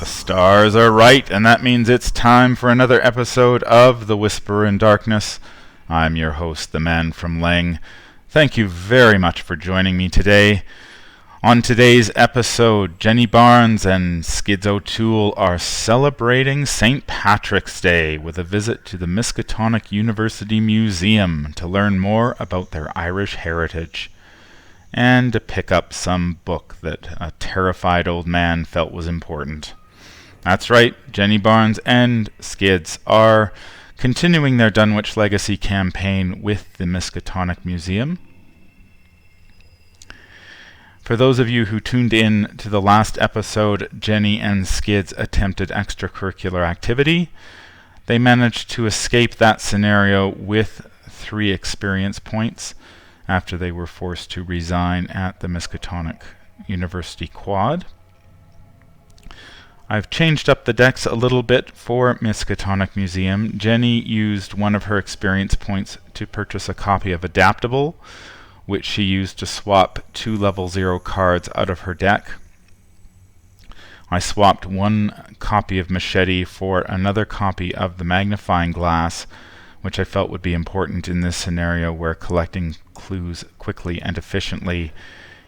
stars are right, and that means it's time for another episode of The Whisperer in Darkness. I'm your host, the man from Lang. Thank you very much for joining me today. On today's episode, Jenny Barnes and Skids O'Toole are celebrating St. Patrick's Day with a visit to the Miskatonic University Museum to learn more about their Irish heritage, and to pick up some book that a terrified old man felt was important. That's right, Jenny Barnes and Skids are continuing their Dunwich Legacy campaign with the Miskatonic Museum. For those of you who tuned in to the last episode, Jenny and Skids attempted extracurricular activity. They managed to escape that scenario with 3 experience points after they were forced to resign at the Miskatonic University Quad. I've changed up the decks a little bit for Miskatonic Museum. Jenny used one of her experience points to purchase a copy of Adaptable, which she used to swap 2 level 0 cards out of her deck. I swapped 1 copy of Machete for another copy of the Magnifying Glass, which I felt would be important in this scenario where collecting clues quickly and efficiently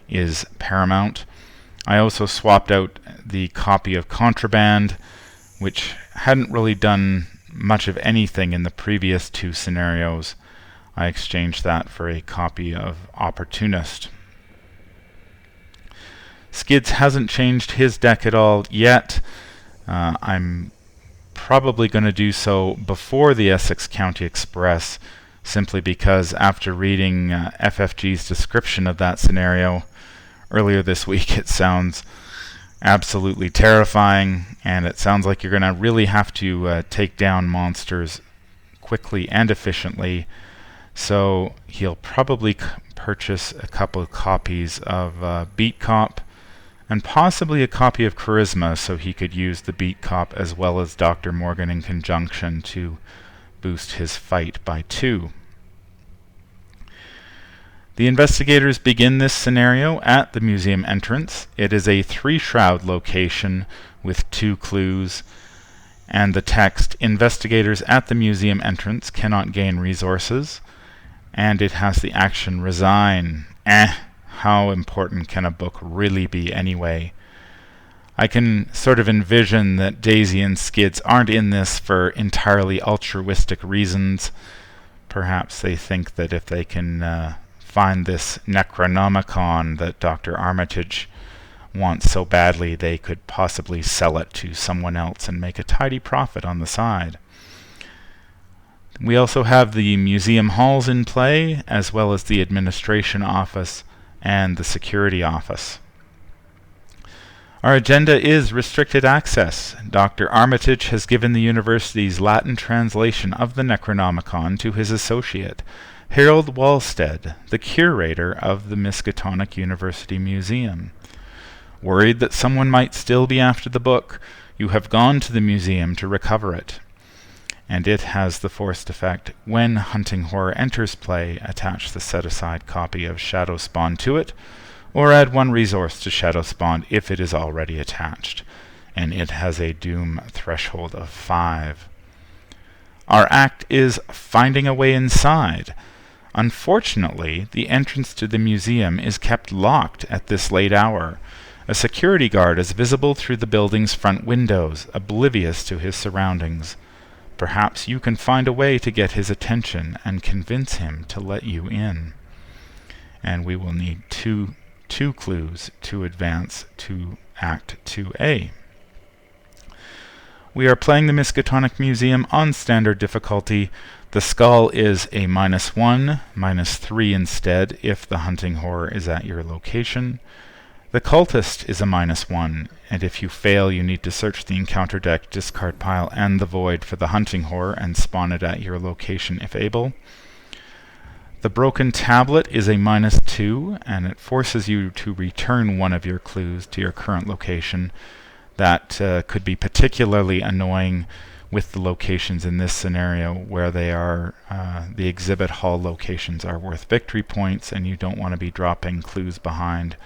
is paramount. I also swapped out the copy of Contraband, which hadn't really done much of anything in the previous 2 scenarios. I exchanged that for a copy of Opportunist. Skids hasn't changed his deck at all yet. I'm probably going to do so before the Essex County Express, simply because after reading FFG's description of that scenario earlier this week, it sounds absolutely terrifying, and it sounds like you're going to really have to take down monsters quickly and efficiently. So he'll probably purchase a couple of copies of Beat Cop and possibly a copy of Charisma, so he could use the Beat Cop as well as Dr. Morgan in conjunction to boost his fight by 2. The investigators begin this scenario at the museum entrance. It is a 3-shroud location with 2 clues, and the text, "Investigators at the museum entrance cannot gain resources," and it has the action "Resign." How important can a book really be anyway? I can sort of envision that Daisy and Skids aren't in this for entirely altruistic reasons. Perhaps they think that if they can find this Necronomicon that Dr. Armitage wants so badly, they could possibly sell it to someone else and make a tidy profit on the side. We also have the museum halls in play, as well as the administration office and the security office. Our agenda is restricted access. Dr. Armitage has given the university's Latin translation of the Necronomicon to his associate, Harold Walstead, the curator of the Miskatonic University Museum. Worried that someone might still be after the book, you have gone to the museum to recover it. And it has the forced effect: when Hunting Horror enters play, attach the set-aside copy of Shadow Spawn to it, or add 1 resource to Shadow Spawn if it is already attached, and it has a doom threshold of 5. Our act is finding a way inside. Unfortunately, the entrance to the museum is kept locked at this late hour. A security guard is visible through the building's front windows, oblivious to his surroundings. Perhaps you can find a way to get his attention and convince him to let you in. And we will need two clues to advance to Act 2A. We are playing the Miskatonic Museum on standard difficulty. The skull is a -1, -3 instead if the Hunting Horror is at your location. The cultist is a -1, and if you fail, you need to search the encounter deck, discard pile, and the void for the Hunting Horror and spawn it at your location if able. The broken tablet is a -2, and it forces you to return 1 of your clues to your current location. That could be particularly annoying with the locations in this scenario where they are the exhibit hall locations are worth victory points, and you don't want to be dropping clues behind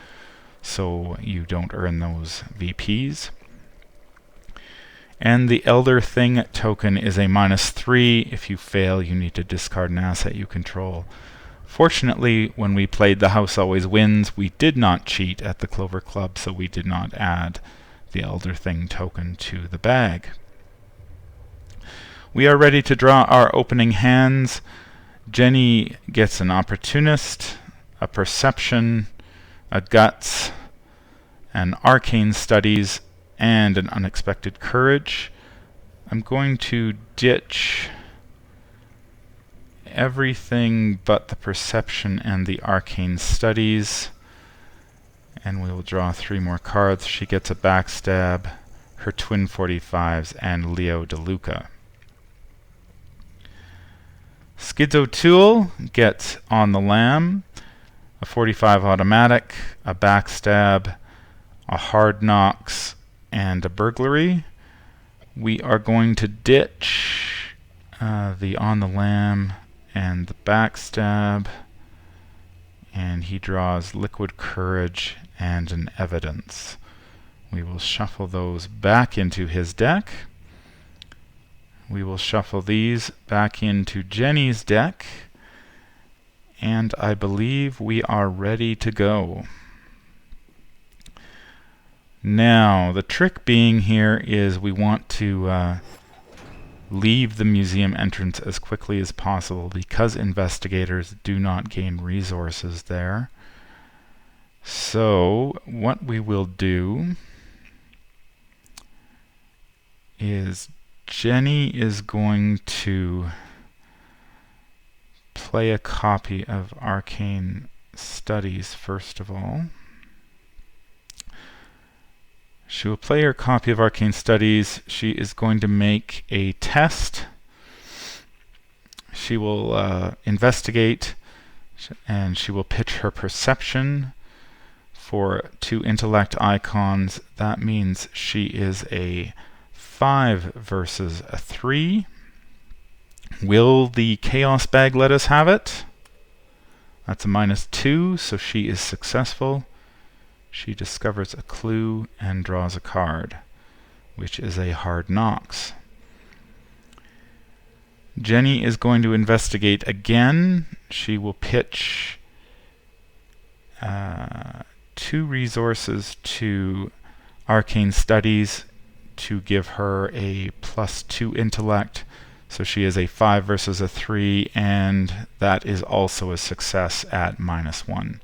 so you don't earn those VPs. And the Elder Thing token is a -3. If you fail, you need to discard an asset you control. Fortunately, when we played The House Always Wins, we did not cheat at the Clover Club, so we did not add the Elder Thing token to the bag. We are ready to draw our opening hands. Jenny gets an Opportunist, a Perception, a Guts, an Arcane Studies, and an Unexpected Courage. I'm going to ditch everything but the Perception and the Arcane Studies, and we will draw 3 more cards. She gets a Backstab, her Twin 45s, and Leo DeLuca. Skids O'Toole gets On the Lam, a 45 automatic, a Backstab, a Hard Knocks, and a Burglary. We are going to ditch the On the Lam and the Backstab, and he draws Liquid Courage and an Evidence. We will shuffle those back into his deck. We will shuffle these back into Jenny's deck, and I believe we are ready to go. Now, the trick being here is we want to leave the museum entrance as quickly as possible because investigators do not gain resources there. So, what we will do is Jenny is going to play a copy of Arcane Studies first of all. She will play her copy of Arcane Studies. She is going to make a test. She will investigate, and she will pitch her Perception for 2 intellect icons. That means she is a 5 versus a 3. Will the Chaos Bag let us have it? That's a -2, so she is successful. She discovers a clue and draws a card, which is a Hard Knocks. Jenny is going to investigate again. She will pitch 2 resources to Arcane Studies to give her a +2 intellect. So she is a 5 versus a 3, and that is also a success at -1.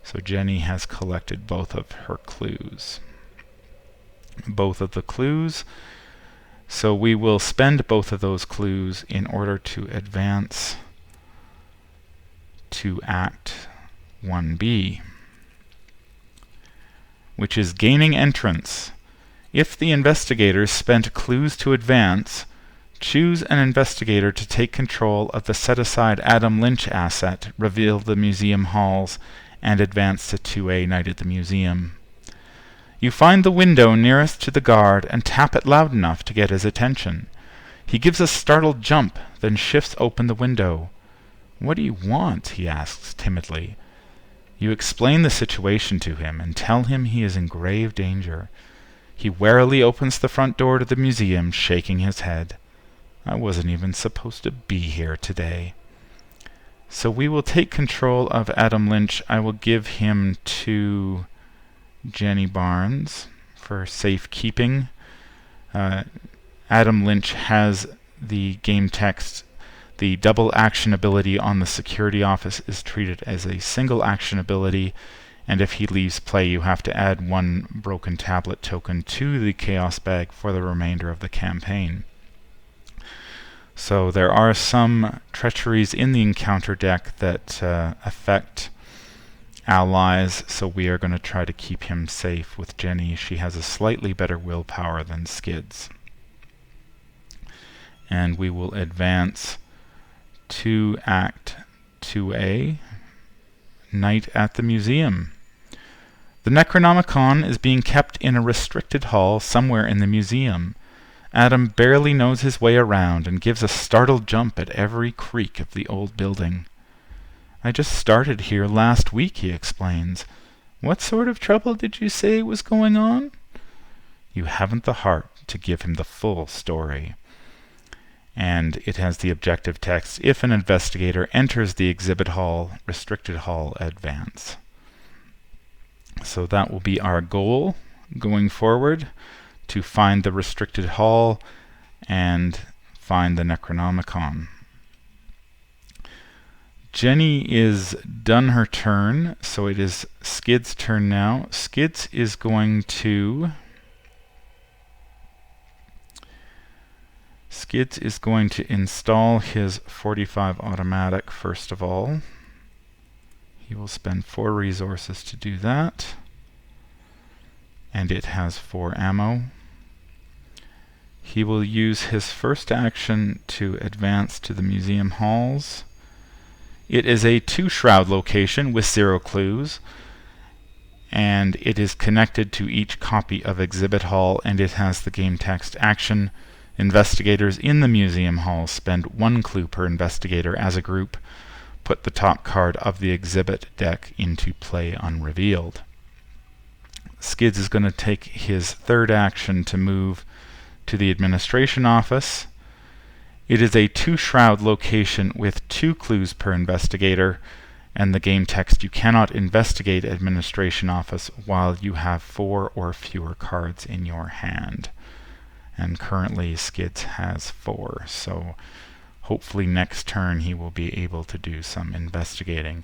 So Jenny has collected both of her clues. Both of the clues. So we will spend both of those clues in order to advance to Act 1B, which is gaining entrance. If the investigators spent clues to advance, choose an investigator to take control of the set-aside Adam Lynch asset, reveal the museum halls, and advance to 2A Night at the Museum. You find the window nearest to the guard and tap it loud enough to get his attention. He gives a startled jump, then shifts open the window. "What do you want?" he asks timidly. You explain the situation to him and tell him he is in grave danger. He warily opens the front door to the museum, shaking his head. "I wasn't even supposed to be here today." So we will take control of Adam Lynch. I will give him to Jenny Barnes for safekeeping. Adam Lynch has the game text. The double action ability on the security office is treated as a single action ability, and if he leaves play, you have to add 1 broken tablet token to the Chaos Bag for the remainder of the campaign. So there are some treacheries in the encounter deck that affect allies, so we are going to try to keep him safe with Jenny. She has a slightly better willpower than Skids. And we will advance to Act 2A, Night at the Museum. The Necronomicon is being kept in a restricted hall somewhere in the museum. Adam barely knows his way around and gives a startled jump at every creak of the old building. "I just started here last week," he explains. "What sort of trouble did you say was going on?" You haven't the heart to give him the full story. And it has the objective text, if an investigator enters the exhibit hall, restricted hall, advance. So that will be our goal going forward, to find the restricted hall and find the Necronomicon. Jenny is done her turn, so it is Skids' turn now. Skids is going to install his 45 automatic first of all. He will spend 4 resources to do that, and it has 4 ammo. He will use his first action to advance to the museum halls. It is a 2-shroud location with 0 clues, and it is connected to each copy of Exhibit Hall, and it has the game text action. Investigators in the museum hall spend 1 clue per investigator as a group. Put the top card of the exhibit deck into play unrevealed. Skids is going to take his third action to move to the administration office. It is a 2-shroud location with 2 clues per investigator, and the game text: you cannot investigate administration office while you have 4 or fewer cards in your hand. And currently Skids has 4, so hopefully next turn he will be able to do some investigating.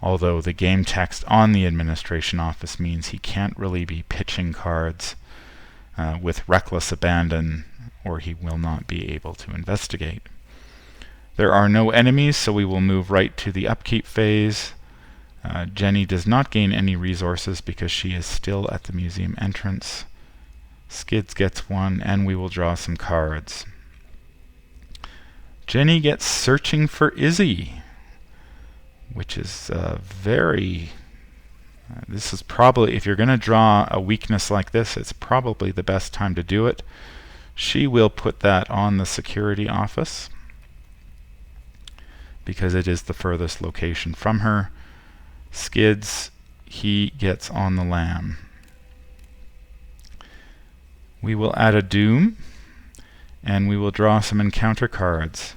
Although the game text on the administration office means he can't really be pitching cards with reckless abandon, or he will not be able to investigate. There are no enemies, so we will move right to the upkeep phase. Jenny does not gain any resources because she is still at the museum entrance. Skids gets 1, and we will draw some cards. Jenny gets Searching for Izzy, which is this is probably, if you're going to draw a weakness like this, it's probably the best time to do it. She will put that on the security office because it is the furthest location from her. Skids, he gets on the lamb. We will add a doom, and we will draw some encounter cards.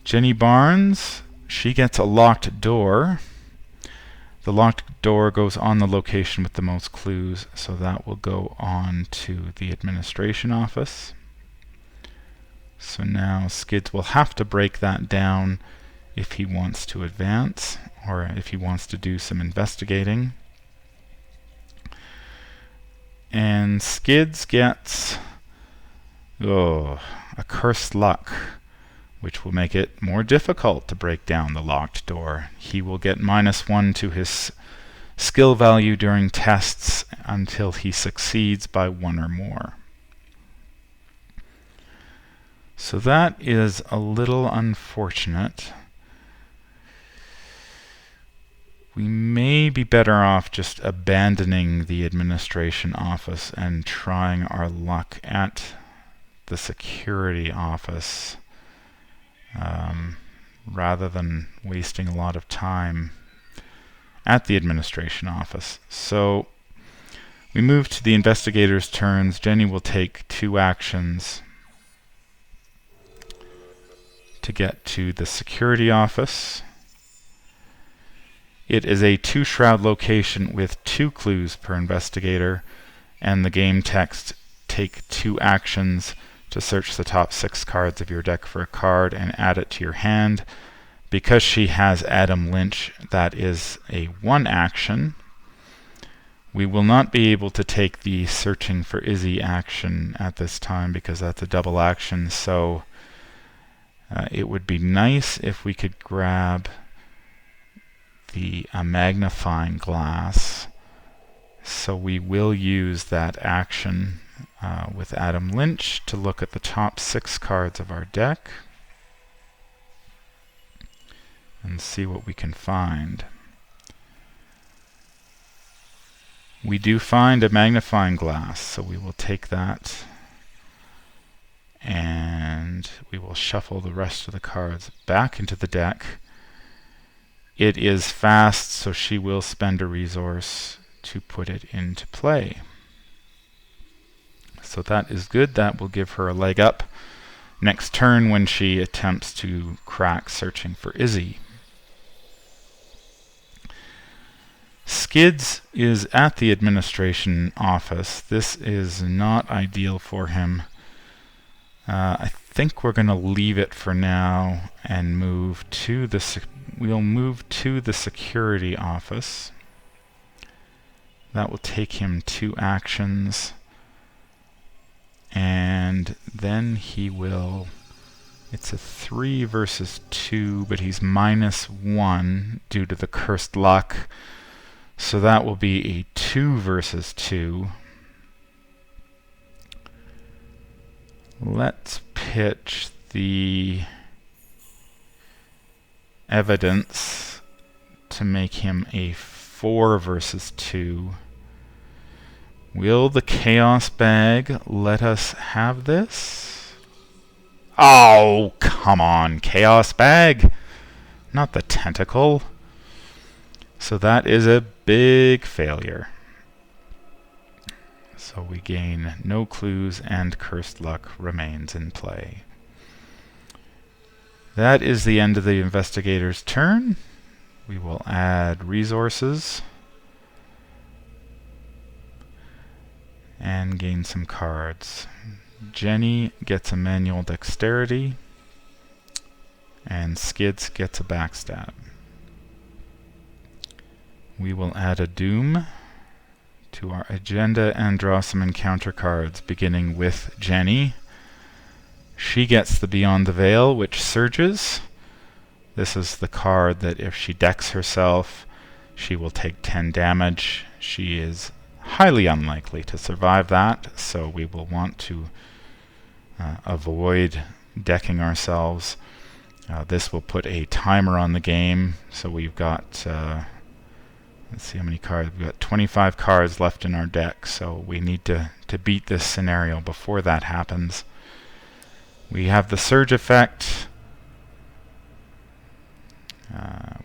Jenny Barnes, she gets a locked door. The locked door goes on the location with the most clues, so that will go on to the administration office. So now Skids will have to break that down if he wants to advance, or if he wants to do some investigating. And Skids gets a Cursed Luck, which will make it more difficult to break down the locked door. He will get -1 to his skill value during tests until he succeeds by 1 or more. So that is a little unfortunate. We may be better off just abandoning the administration office and trying our luck at the security office, rather than wasting a lot of time at the administration office. So we move to the investigators' turns. Jenny will take 2 actions to get to the security office. It is a 2-shroud location with 2 clues per investigator, and the game text: take 2 actions to search the top 6 cards of your deck for a card and add it to your hand. Because she has Adam Lynch, that is a 1 action. We will not be able to take the Searching for Izzy action at this time because that's a double action, so it would be nice if we could grab a magnifying glass. So we will use that action with Adam Lynch to look at the top 6 cards of our deck and see what we can find. We do find a magnifying glass, so we will take that and we will shuffle the rest of the cards back into the deck. It is fast, so she will spend a resource to put it into play. So that is good. That will give her a leg up next turn when she attempts to crack searching for Izzy. Skids is at the administration office. This is not ideal for him. I think we're going to leave it for now and move to the we'll move to the security office. That will take him 2 actions, and then he will, it's a 3 versus 2, but he's -1 due to the cursed luck, so that will be a 2 versus 2. Let's pitch the evidence to make him a 4 versus 2. Will the Chaos Bag let us have this? Oh, come on, Chaos Bag! Not the tentacle. So that is a big failure. So we gain no clues and cursed luck remains in play. That is the end of the investigator's turn. We will add resources and gain some cards. Jenny gets a manual dexterity and Skids gets a backstab. We will add a doom to our agenda and draw some encounter cards, beginning with Jenny. She gets the Beyond the Veil, which surges. This is the card that if she decks herself, she will take 10 damage. She is highly unlikely to survive that, so we will want to avoid decking ourselves. This will put a timer on the game, so we've got let's see how many cards. We've got 25 cards left in our deck, so we need to beat this scenario before that happens. We have the surge effect.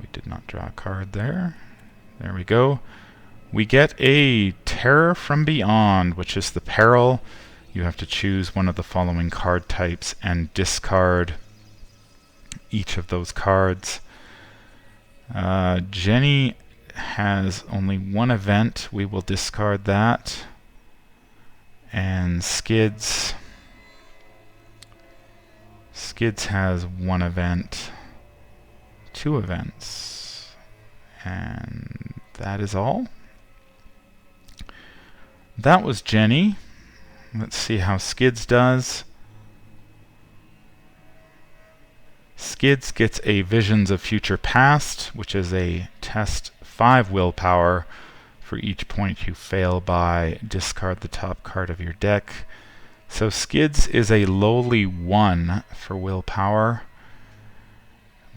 We did not draw a card there. There we go. We get a Terror from Beyond, which is the peril. You have to choose one of the following card types and discard each of those cards. Jenny has only 1 event. We will discard that. And Skids has 1 event, 2 events, and that is all. That was Jenny. Let's see how Skids does. Skids gets a Visions of Future Past, which is a test 5 willpower. For each point you fail by, discard the top card of your deck. So Skids is a lowly 1 for willpower.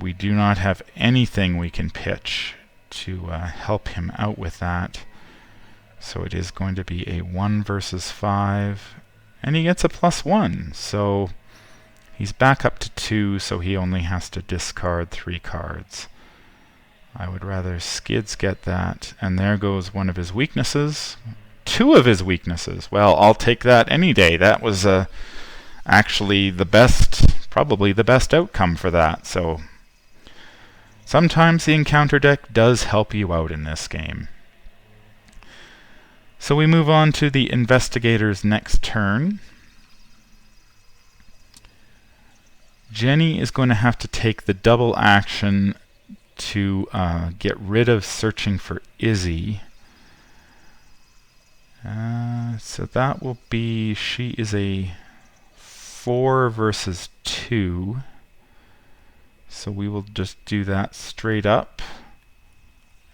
We do not have anything we can pitch to help him out with that. So it is going to be a 1 versus 5. And he gets a +1. So he's back up to 2, so he only has to discard 3 cards. I would rather Skids get that. And there goes one of his weaknesses. 2 of his weaknesses. Well, I'll take that any day. That was actually the best, probably the best outcome for that. So sometimes the encounter deck does help you out in this game. So we move on to the investigator's next turn. Jenny is going to have to take the double action to get rid of searching for Izzy. So that will be, she is a 4 versus 2. So we will just do that straight up.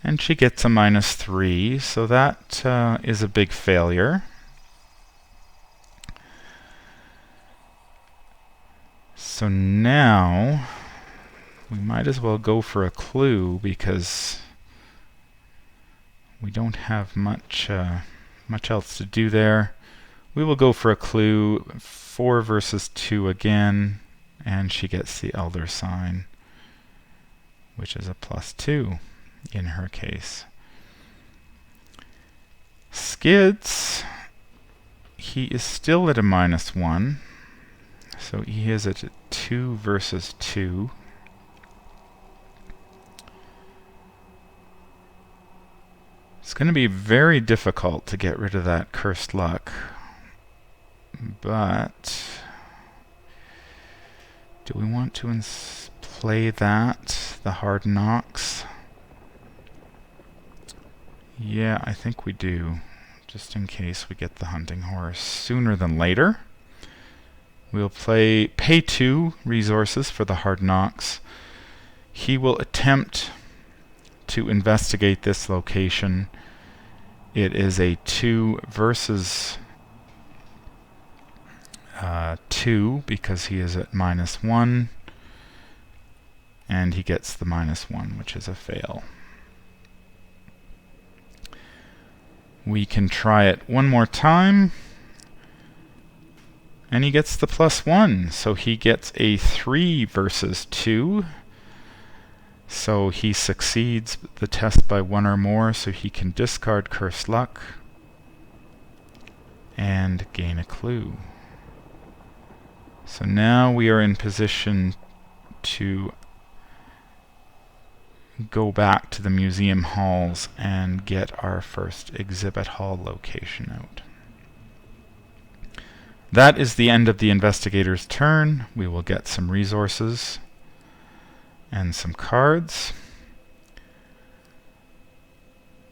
And she gets a -3, so that is a big failure. So now we might as well go for a clue because we don't have much else to do there. We will go for a clue, 4 versus 2 again, and she gets the Elder Sign, which is a +2 in her case. Skids, He is still at a -1. So he is at 2 versus 2. It's going to be very difficult to get rid of that cursed luck. But do we want to play that, the hard knocks? Yeah, I think we do, just in case we get the hunting horse sooner than later. We'll pay 2 resources for the hard knocks. He will attempt to investigate this location. It is a 2 versus 2 because he is at -1, and he gets the -1, which is a fail. We can try it one more time, and he gets the +1, so he gets a 3 versus 2. So he succeeds the test by 1 or more, so he can discard Cursed Luck and gain a clue. So now we are in position to go back to the museum halls and get our first exhibit hall location out. That is the end of the investigator's turn. We will get some resources and some cards.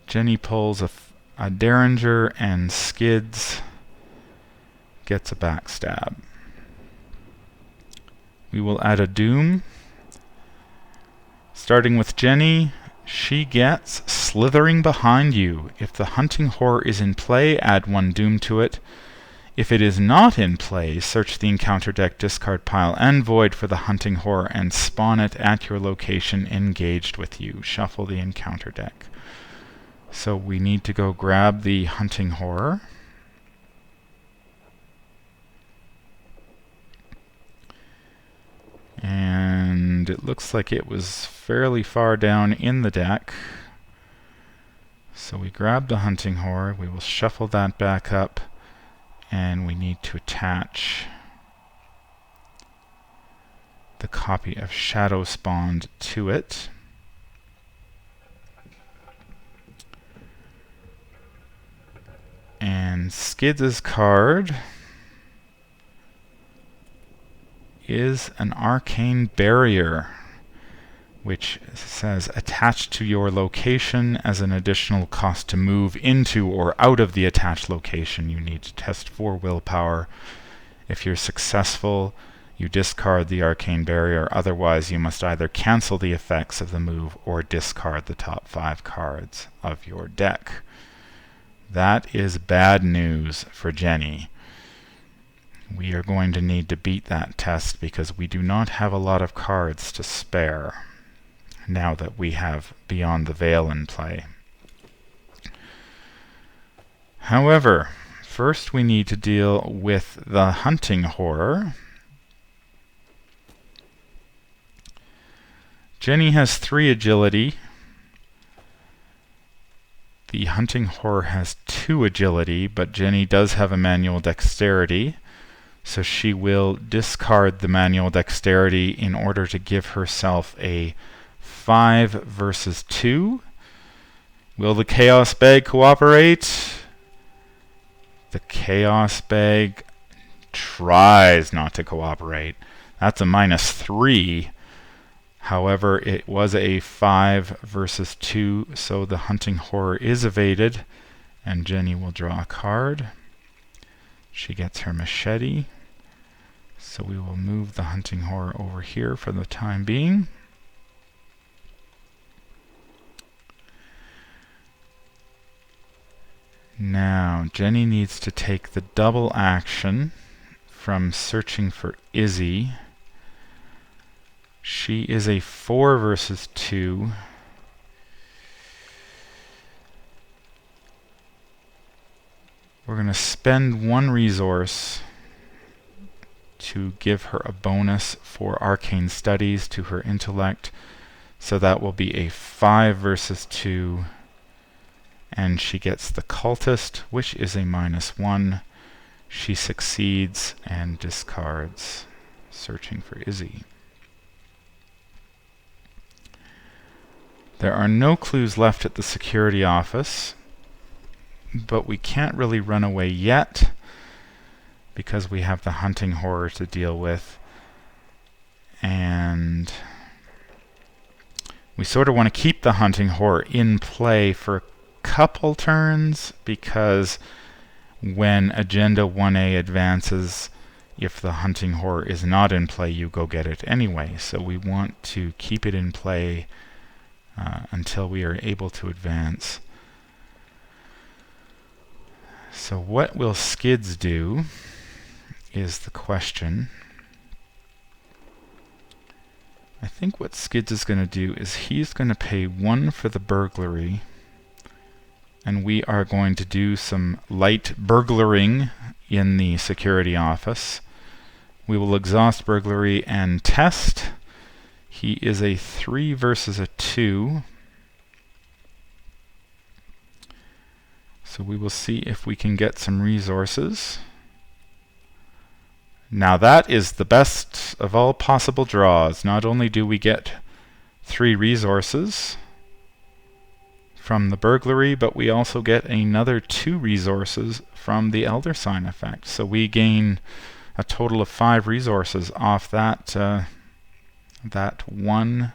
Jenny pulls a Derringer, and Skids gets a backstab. We will add a Doom. Starting with Jenny, she gets Slithering Behind You. If the hunting horror is in play, add 1 Doom to it. If it is not in play, search the encounter deck, discard pile, and void for the hunting horror and spawn it at your location engaged with you. Shuffle the encounter deck. So we need to go grab the hunting horror. And it looks like it was fairly far down in the deck. So we grab the hunting horror. We will shuffle that back up. And we need to attach the copy of Shadow Spawned to it. And Skids' card is an Arcane Barrier, which says attached to your location as an additional cost to move into or out of the attached location. You need to test 4 willpower. If you're successful, you discard the Arcane Barrier. Otherwise, you must either cancel the effects of the move or discard the top 5 cards of your deck. That is bad news for Jenny. We are going to need to beat that test because we do not have a lot of cards to spare now that we have Beyond the Veil in play. However, first we need to deal with the hunting horror. Jenny has 3 agility. The hunting horror has 2 agility, but Jenny does have a manual dexterity. So she will discard the manual dexterity in order to give herself a 5 versus 2. Will the Chaos Bag cooperate? The Chaos Bag tries not to cooperate. That's a -3. However, it was a 5 versus 2, so the hunting horror is evaded, and Jenny will draw a card. She gets her machete. So we will move the hunting horror over here for the time being. Now, Jenny needs to take the double action from searching for Izzy. She is a 4 versus 2. We're going to spend 1 resource to give her a bonus for Arcane Studies to her intellect. So that will be a 5 versus 2. And she gets the Cultist, which is a -1. She succeeds and discards, searching for Izzy. There are no clues left at the security office, but we can't really run away yet because we have the hunting horror to deal with. And we sort of want to keep the hunting horror in play for a couple turns, because when Agenda 1A advances, if the hunting horror is not in play, you go get it anyway. So we want to keep it in play until we are able to advance. So what will Skids do is the question. I think what Skids is going to do is he's going to pay 1 for the burglary, and we are going to do some light burglaring in the security office. We will exhaust burglary and test. He is a 3 versus a 2. So we will see if we can get some resources. Now that is the best of all possible draws. Not only do we get 3 resources from the burglary, but we also get another 2 resources from the Elder Sign effect. So we gain a total of 5 resources off that one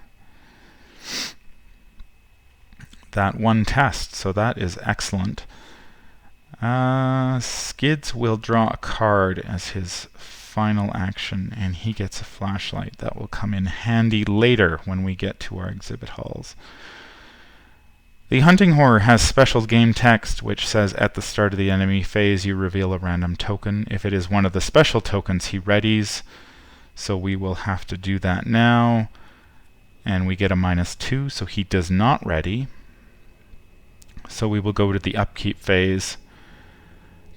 test. So that is excellent. Skids will draw a card as his final action, and he gets a flashlight that will come in handy later when we get to our exhibit halls. The hunting horror has special game text which says at the start of the enemy phase you reveal a random token. If it is one of the special tokens, he readies, so we will have to do that now, and we get a -2, so he does not ready. So we will go to the upkeep phase.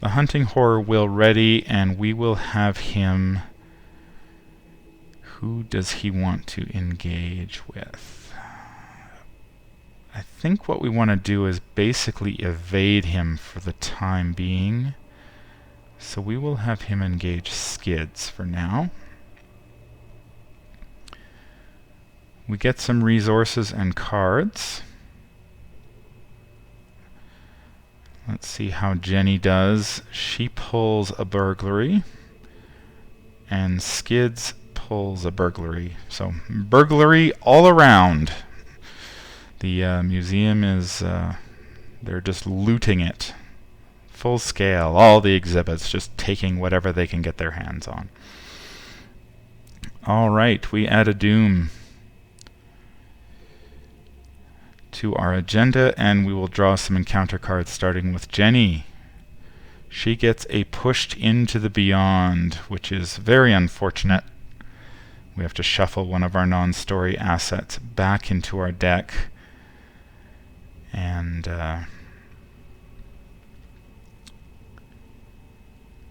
The hunting horror will ready, and we will have him. Who does he want to engage with? I think what we want to do is basically evade him for the time being. So we will have him engage Skids for now. We get some resources and cards. Let's see how Jenny does. She pulls a burglary, and Skids pulls a burglary. So burglary all around. The museum is, they're just looting it. Full scale, all the exhibits, just taking whatever they can get their hands on. Alright, we add a doom to our agenda, and we will draw some encounter cards starting with Jenny. She gets a pushed into the beyond, which is very unfortunate. We have to shuffle one of our non-story assets back into our deck, and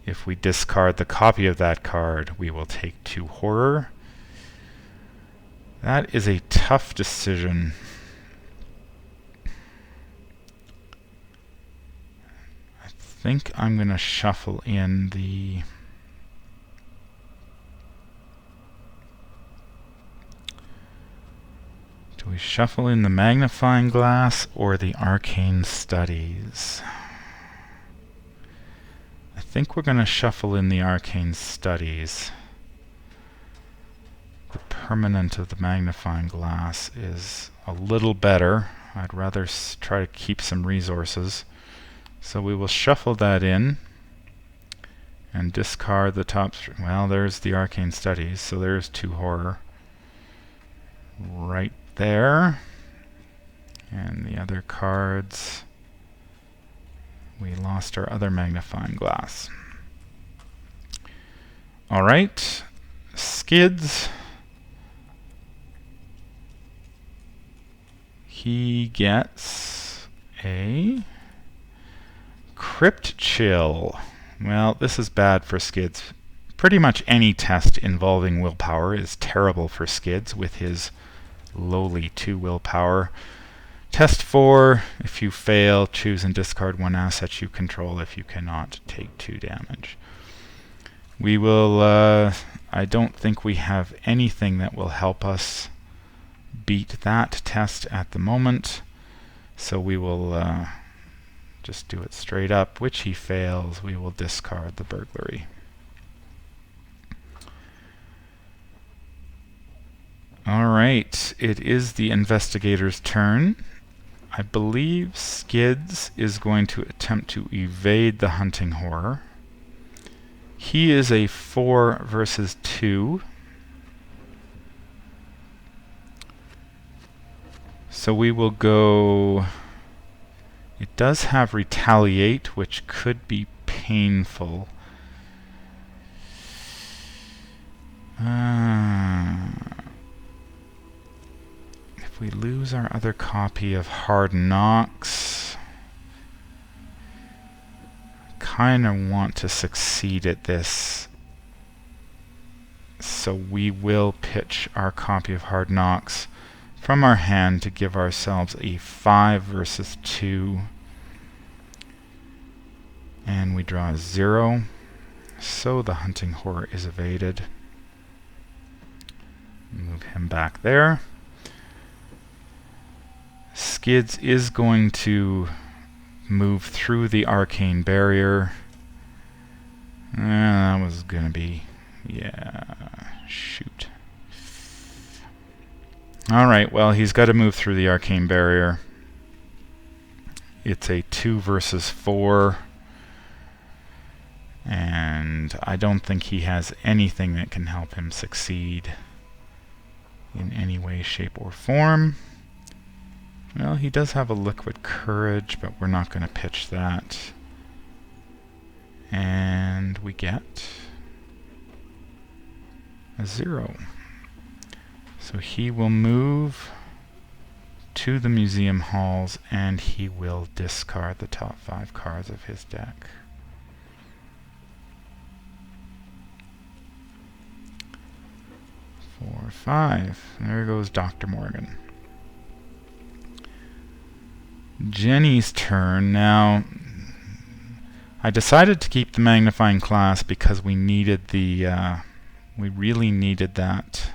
if we discard the copy of that card, we will take 2 horror. That is a tough decision. I think I'm going to shuffle in the do we shuffle in the magnifying glass or the arcane studies? I think we're going to shuffle in the arcane studies. The permanent of the magnifying glass is a little better. I'd rather try to keep some resources. So we will shuffle that in and discard the top. Well, there's the arcane studies, so there's 2 horror right there. And the other cards, we lost our other magnifying glass. Alright, Skids. He gets a Crypt Chill. Well, this is bad for Skids. Pretty much any test involving willpower is terrible for Skids with his lowly 2 willpower. Test 4, if you fail, choose and discard one asset you control. If you cannot, take 2 damage. We will, I don't think we have anything that will help us beat that test at the moment, so we will just do it straight up. Which he fails, we will discard the burglary. Alright, it is the investigator's turn. I believe Skids is going to attempt to evade the hunting horror. He is a 4 versus 2. So we will go... It does have retaliate, which could be painful. If we lose our other copy of Hard Knocks, kind of want to succeed at this, so we will pitch our copy of Hard Knocks from our hand to give ourselves a 5 versus 2, and we draw a 0, so the hunting horror is evaded. Move him back there. Skids is going to move through the arcane barrier. That was gonna be... yeah, shoot. Alright, well, he's got to move through the arcane barrier. It's a 2 versus 4. And I don't think he has anything that can help him succeed in any way, shape, or form. Well, he does have a liquid courage, but we're not going to pitch that. And we get a 0. So he will move to the museum halls, and he will discard the top 5 cards of his deck. Four, 5. There goes Dr. Morgan. Jenny's turn. Now, I decided to keep the magnifying glass because we needed the, we really needed that,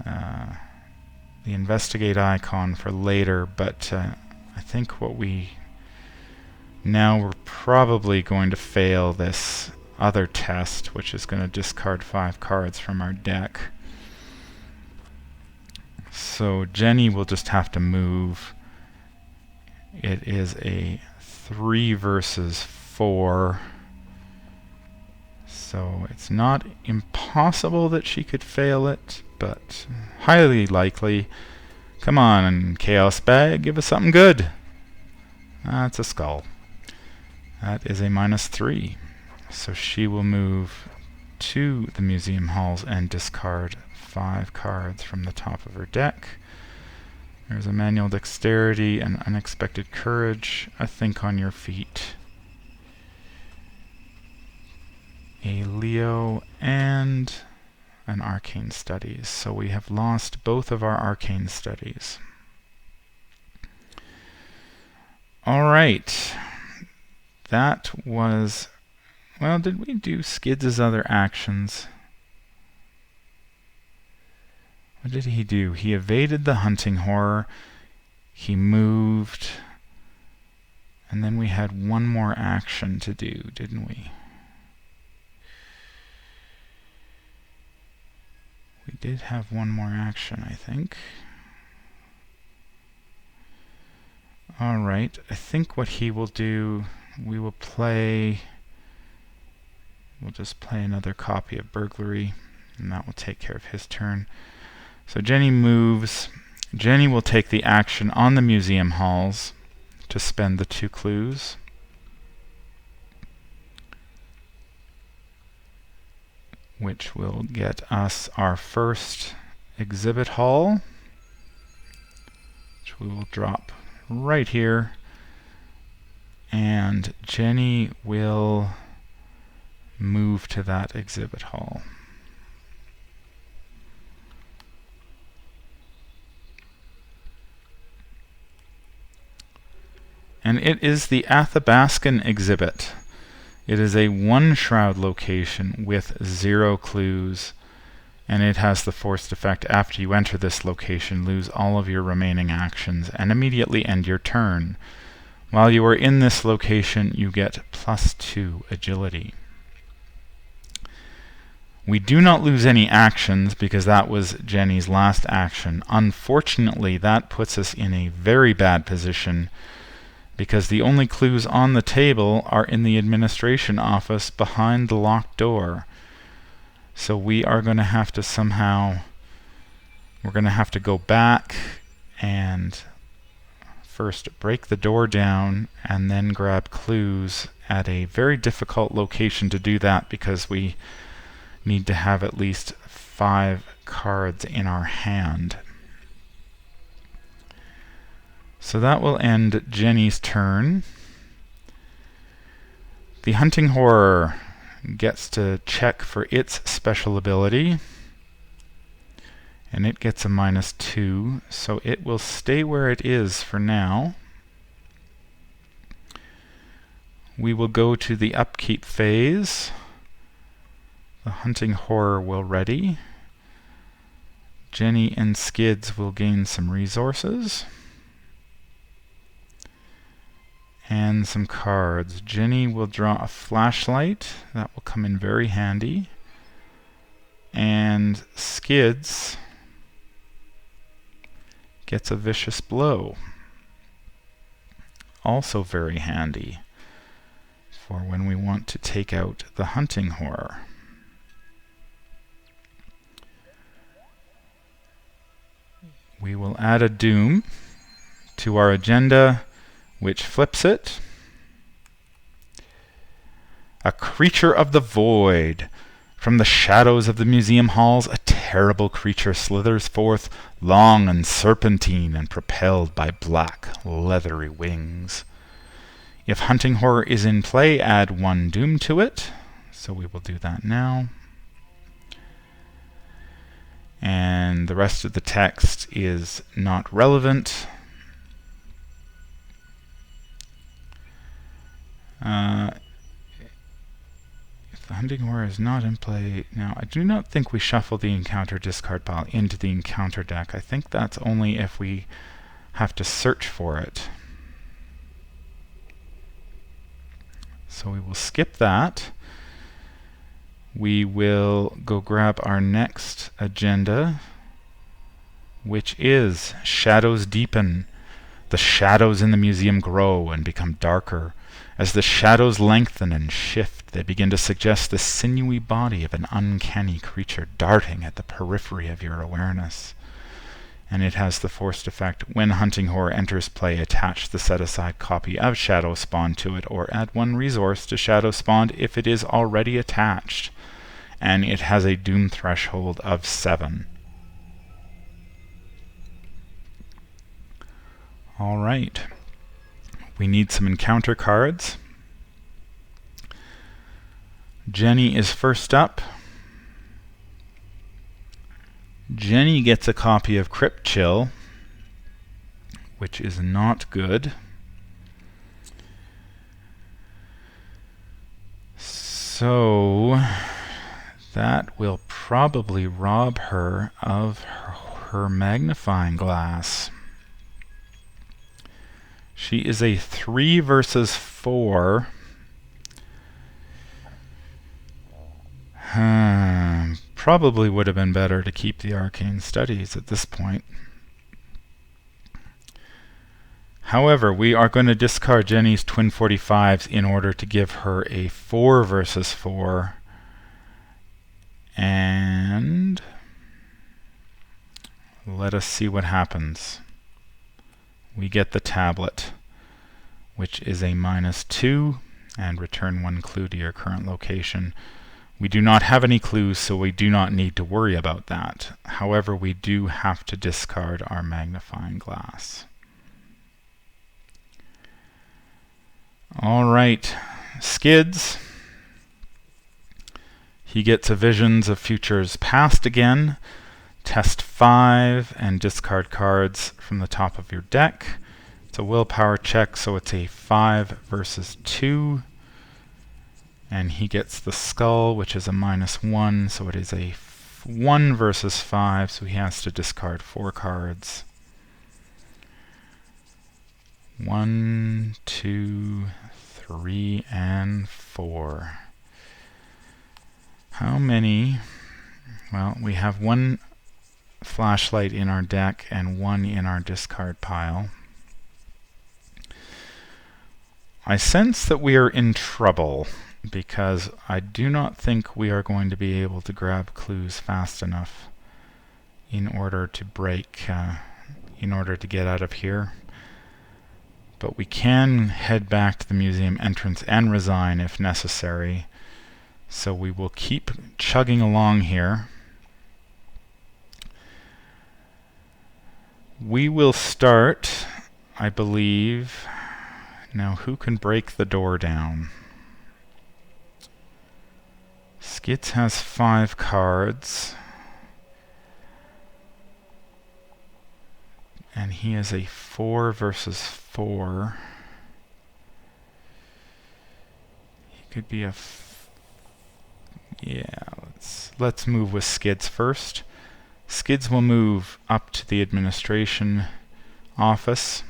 the investigate icon for later, but I think what we, now we're probably going to fail this other test, which is going to discard 5 cards from our deck. So Jenny will just have to move. It is a 3 versus 4. So it's not impossible that she could fail it, but highly likely. Come on, Chaos Bag, give us something good. That's a skull. That is a -3. So she will move to the museum halls and discard 5 cards from the top of her deck. There's a manual dexterity and unexpected courage, a think on your feet, a Leo, and an arcane studies. So we have lost both of our arcane studies. Alright, that was... well, did we do Skids' other actions? What did he do? He evaded the hunting horror, he moved, and then we had one more action to do, didn't we? We did have one more action, I think. Alright, I think what he will do, we will play... we'll just play another copy of Burglary, and that will take care of his turn. So Jenny moves. Jenny will take the action on the museum halls to spend the 2 clues. Which will get us our first exhibit hall, which we will drop right here. And Jenny will move to that exhibit hall. and it is the Athabascan exhibit. It is a 1-shroud location with 0 clues, and it has the forced effect: after you enter this location, lose all of your remaining actions and immediately end your turn. While you are in this location, you get +2 agility. We do not lose any actions because that was Jenny's last action. Unfortunately, that puts us in a very bad position because the only clues on the table are in the administration office behind the locked door. So we are going to have to we're going to have to go back and first break the door down and then grab clues at a very difficult location to do that because we need to have at least 5 cards in our hand. So that will end Jenny's turn. The Hunting Horror gets to check for its special ability, and it gets a -2, so it will stay where it is for now. We will go to the upkeep phase. The Hunting Horror will ready. Jenny and Skids will gain some resources and some cards. Jenny will draw a flashlight. That will come in very handy. And Skids gets a vicious blow. Also very handy for when we want to take out the Hunting Horror. We will add a Doom to our agenda, which flips it. A Creature of the Void. From the shadows of the museum halls, a terrible creature slithers forth, long and serpentine and propelled by black, leathery wings. If Hunting Horror is in play, add 1 Doom to it. So we will do that now. And the rest of the text is not relevant. If the Hunting Horror is not in play now, I do not think we shuffle the encounter discard pile into the encounter deck. I think that's only if we have to search for it. So we will skip that. We will go grab our next agenda, which is Shadows Deepen. The shadows in the museum grow and become darker. As the shadows lengthen and shift, they begin to suggest the sinewy body of an uncanny creature darting at the periphery of your awareness. And it has the forced effect: when Hunting Horror enters play, attach the set-aside copy of Shadow Spawn to it, or add 1 resource to Shadow Spawn if it is already attached. And it has a Doom threshold of 7. Alright. We need some encounter cards. Jenny is first up. Jenny gets a copy of Crypt Chill, which is not good. So that will probably rob her of her magnifying glass. She is a 3 versus 4. Probably would have been better to keep the Arcane Studies at this point. However, we are going to discard Jenny's Twin 45s in order to give her a 4 versus 4. And let us see what happens. We get the tablet, which is a -2, and return 1 clue to your current location. We do not have any clues, so we do not need to worry about that. However, we do have to discard our magnifying glass. Alright, Skids. He gets a Visions of Futures Past again. Test 5 and discard cards from the top of your deck. It's a willpower check, so it's a 5 versus 2. And he gets the skull, which is a -1, so it is a 1 versus 5, so he has to discard 4 cards. 1, 2, 3, and 4. How many? Well, we have 1 flashlight in our deck and 1 in our discard pile. I sense that we are in trouble because I do not think we are going to be able to grab clues fast enough in order to in order to get out of here. But we can head back to the museum entrance and resign if necessary. So we will keep chugging along here. We will start, I believe. Now, who can break the door down? Skids has 5 cards. And he is a 4 versus 4. He could be a... yeah, let's move with Skids first. Skids will move up to the administration office.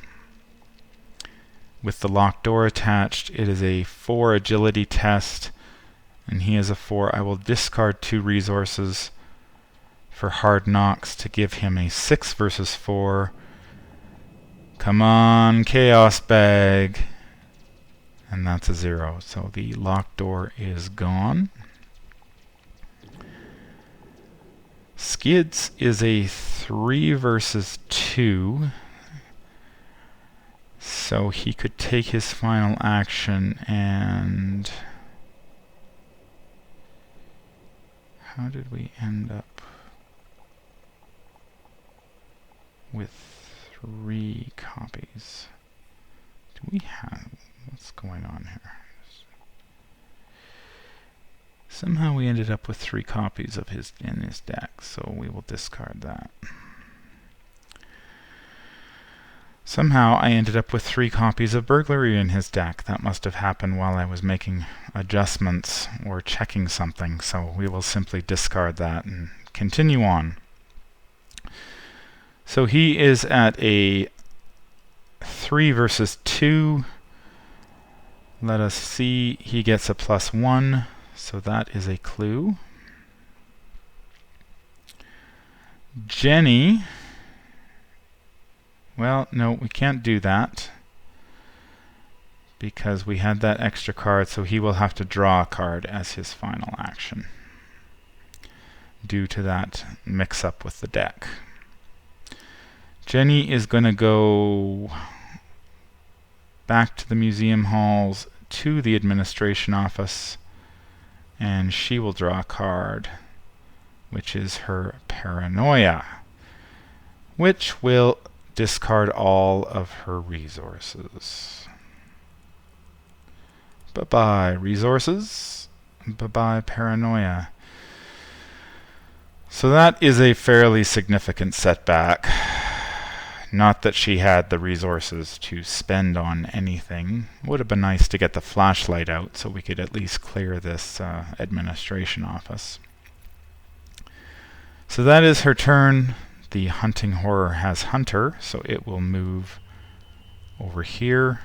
With the locked door attached, it is a 4 agility test, and he is a 4. I will discard 2 resources for hard knocks to give him a 6 versus 4. Come on, Chaos Bag. And that's a 0. So the locked door is gone. Skids is a 3 versus 2. So he could take his final action and... how did we end up with 3 copies? Do we have... what's going on here? Somehow we ended up with 3 copies of his in his deck, so we will discard that. Somehow I ended up with 3 copies of burglary in his deck. That must have happened while I was making adjustments or checking something, so we will simply discard that and continue on. So he is at a 3 versus 2. Let us see, he gets a +1, so that is a clue. Jenny, well, no, we can't do that because we had that extra card, so he will have to draw a card as his final action due to that mix-up with the deck. Jenny is going to go back to the museum halls to the administration office, and she will draw a card, which is her paranoia, which will discard all of her resources. Bye-bye, resources. Bye-bye, paranoia. So that is a fairly significant setback. Not that she had the resources to spend on anything. Would have been nice to get the flashlight out so we could at least clear this administration office. So that is her turn. The hunting horror has hunter, so it will move over here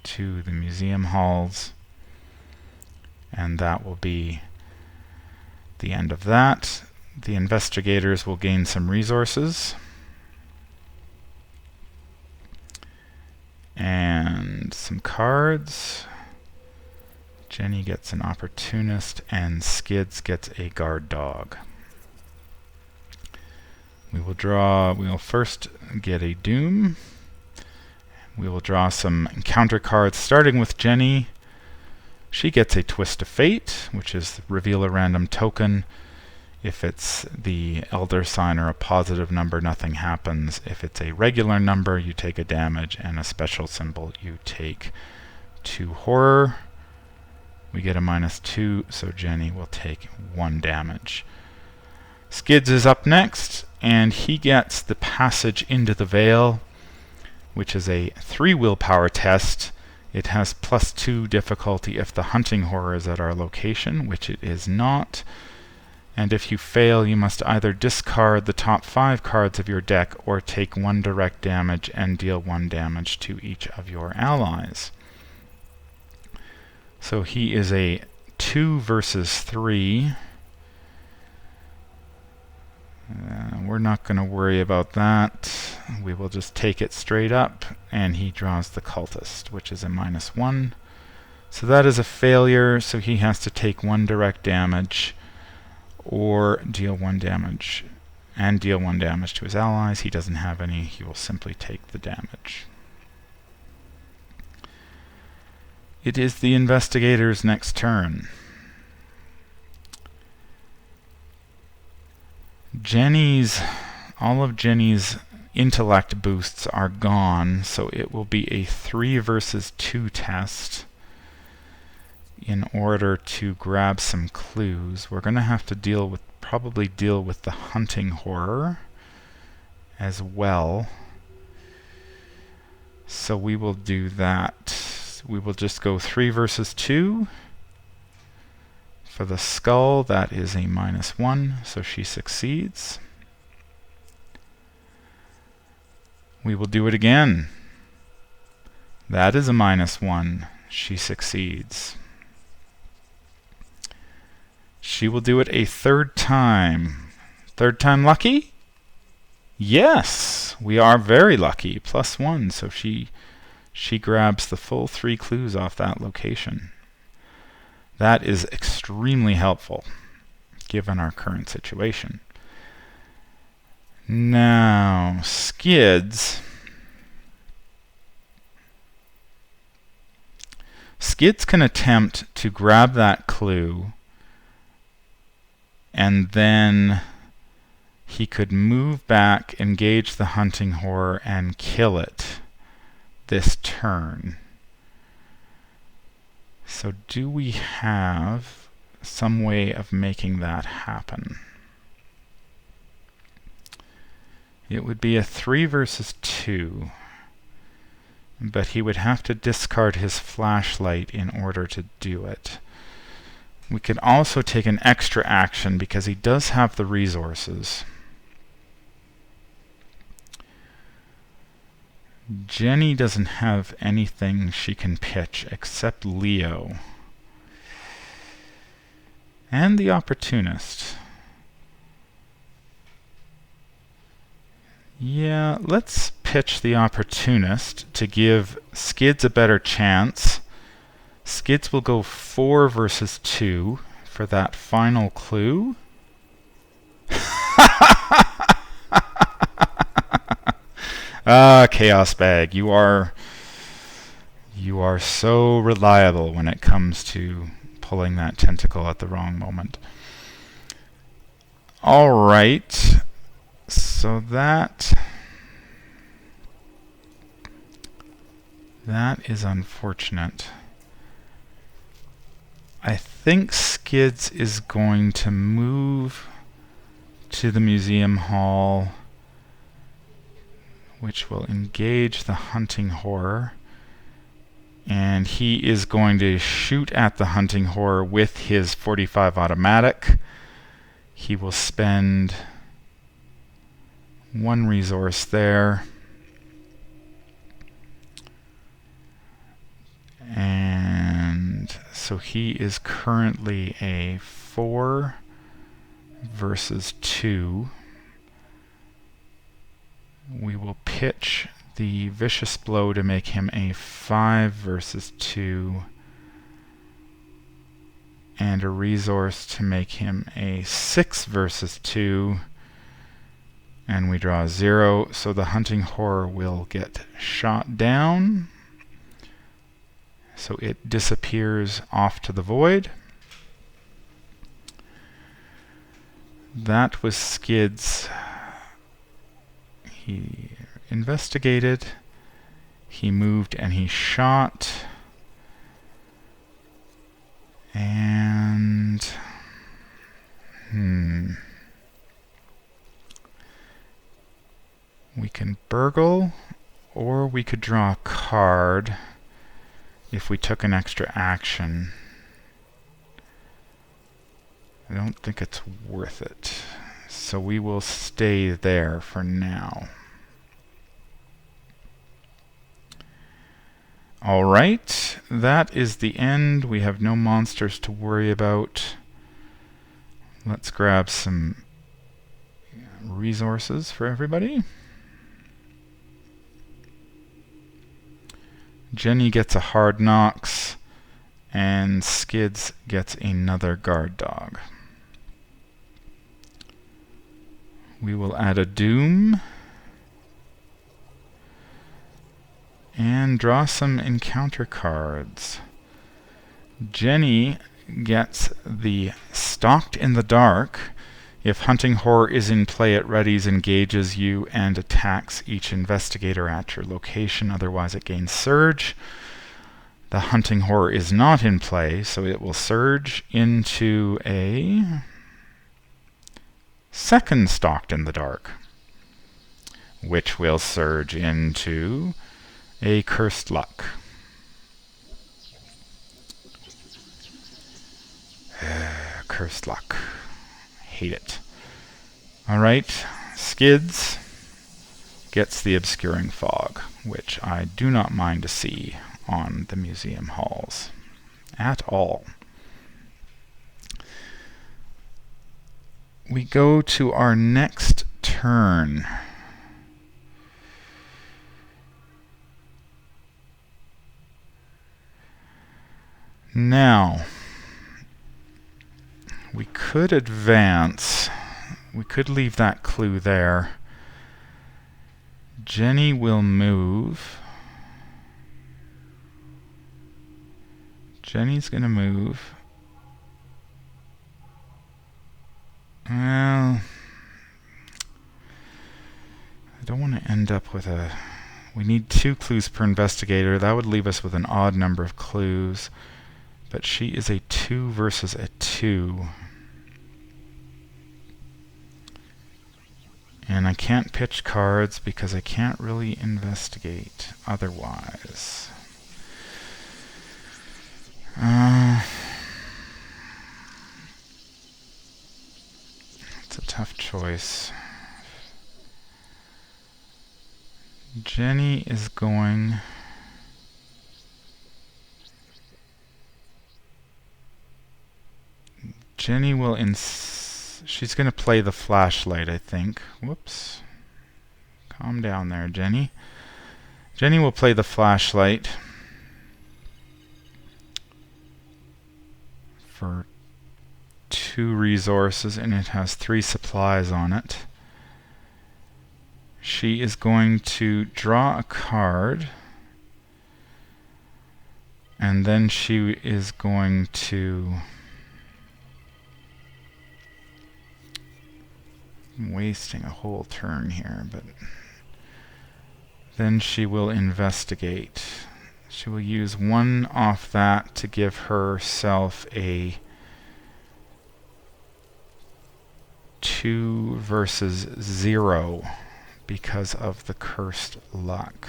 to the museum halls. And that will be the end of that. The investigators will gain some resources. And some cards. Jenny gets an opportunist, and Skids gets a guard dog. We will first get a doom. We will draw some encounter cards, starting with Jenny. She gets a twist of fate, which is reveal a random token. If it's the elder sign or a positive number, nothing happens. If it's a regular number, you take a damage, and a special symbol, you take 2 horror. We get a -2, so Jenny will take 1 damage. Skids is up next, and he gets the passage into the veil. which is a 3 willpower test. It has +2 difficulty if the hunting horror is at our location, which it is not. And if you fail, you must either discard the top 5 cards of your deck or take 1 direct damage and deal 1 damage to each of your allies. So he is a 2 versus 3. We're not going to worry about that. We will just take it straight up, and he draws the cultist, which is a -1. So that is a failure, so he has to take 1 direct damage or deal 1 damage and deal 1 damage to his allies. He doesn't have any. He will simply take the damage. It is the investigator's next turn. All of Jenny's intellect boosts are gone, so it will be a 3 versus 2 test. In order to grab some clues, we're going to have to probably deal with the hunting horror as well. So we will do that. We will just go 3 versus 2. For the skull, that is a -1, so she succeeds. We will do it again. That is a -1. She succeeds. She will do it a 3rd time. 3rd time lucky? Yes, we are very lucky. +1, so she grabs the full 3 clues off that location. That is extremely helpful, given our current situation. Now, Skids. Skids can attempt to grab that clue, and then he could move back, engage the hunting horror, and kill it this turn. So do we have some way of making that happen? It would be a 3 versus 2, but he would have to discard his flashlight in order to do it. We could also take an extra action because he does have the resources. Jenny doesn't have anything she can pitch except Leo. And the Opportunist. Yeah, let's pitch the Opportunist to give Skids a better chance. Skids will go 4 versus 2 for that final clue. Chaos Bag, you are so reliable when it comes to pulling that tentacle at the wrong moment. All right. So that is unfortunate. I think Skids is going to move to the museum hall, which will engage the hunting horror, and he is going to shoot at the hunting horror with his .45 automatic. He will spend 1 resource there, and so he is currently a 4 versus 2. We will pitch the Vicious Blow to make him a 5 versus 2, and a resource to make him a 6 versus 2. And we draw 0, so the hunting horror will get shot down. So it disappears off to the void. That was Skids. He investigated, he moved, and he shot. And we can burgle, or we could draw a card if we took an extra action. I don't think it's worth it, so we will stay there for now. Alright, that is the end. We have no monsters to worry about. Let's grab some resources for everybody. Jenny gets a hard knocks, and Skids gets another guard dog. We will add a doom and draw some encounter cards. Jenny gets the Stalked in the Dark. If Hunting Horror is in play, it readies, engages you, and attacks each investigator at your location. Otherwise, it gains Surge. The Hunting Horror is not in play, so it will surge into a second Stalked in the Dark, which will surge into a Cursed Luck. Cursed Luck. Hate it. Alright, Skids gets the Obscuring Fog, which I do not mind to see on the museum halls at all. We go to our next turn. Now, we could advance. We could leave that clue there. Jenny will move. Jenny's gonna move. Well, I don't want to end up with a... We need 2 clues per investigator. That would leave us with an odd number of clues. But she is a 2 versus a 2. And I can't pitch cards because I can't really investigate otherwise. It's a tough choice. Jenny is going... Jenny will she's going to play the flashlight, I think. Whoops. Calm down there, Jenny. Jenny will play the flashlight for 2 resources, and it has 3 supplies on it. She is going to draw a card, and then she is going to... I'm wasting a whole turn here, but then she will investigate. She will use 1 off that to give herself a 2 versus 0 because of the Cursed Luck.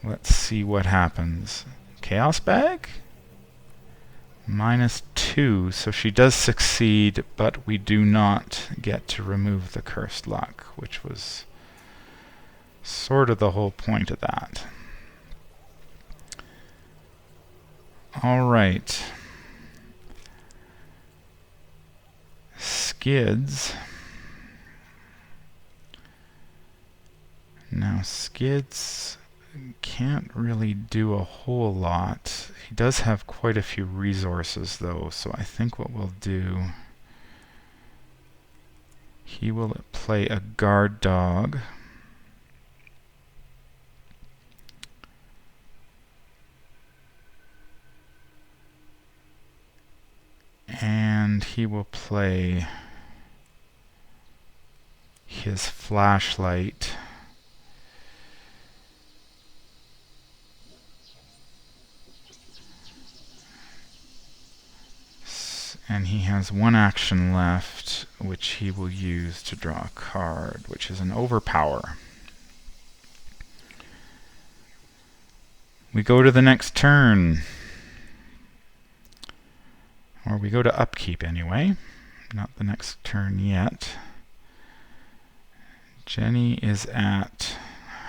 Let's see what happens. Chaos Bag? -2, so she does succeed, but we do not get to remove the Cursed Luck, which was sort of the whole point of that. Alright. Skids. Now Skids can't really do a whole lot. He does have quite a few resources though, so I think what we'll do, he will play a guard dog. And he will play his flashlight. And he has 1 action left, which he will use to draw a card, which is an Overpower. We go to the next turn. Or we go to upkeep anyway. Not the next turn yet. Jenny is at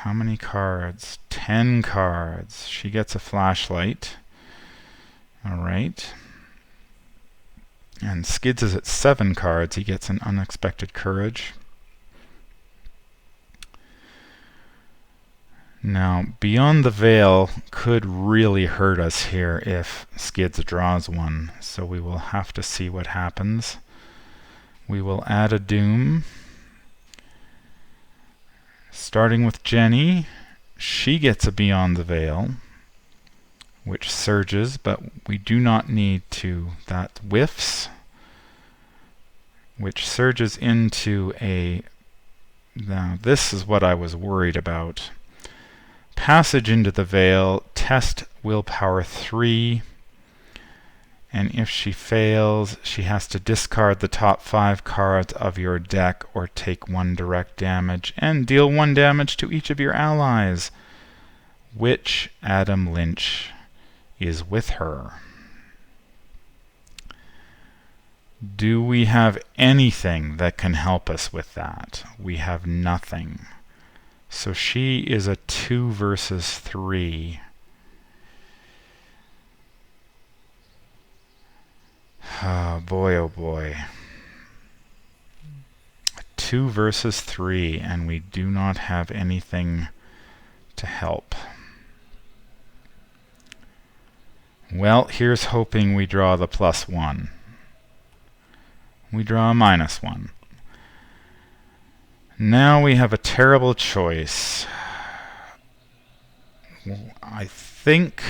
how many cards? 10 cards. She gets a flashlight. Alright. And Skids is at 7 cards. He gets an unexpected courage. Now, Beyond the Veil could really hurt us here if Skids draws one, so we will have to see what happens. We will add a Doom. Starting with Jenny, she gets a Beyond the Veil, which surges, but we do not need to. That whiffs, which surges into a... Now, this is what I was worried about. Passage into the Veil, test willpower 3, and if she fails, she has to discard the top 5 cards of your deck or take 1 direct damage and deal 1 damage to each of your allies. Which Adam Lynch is with her? Do we have anything that can help us with that? We have nothing. So she is a 2 versus 3. Oh boy, oh boy. 2 versus 3, and we do not have anything to help. Well, here's hoping we draw the +1. We draw a -1. Now we have a terrible choice. I think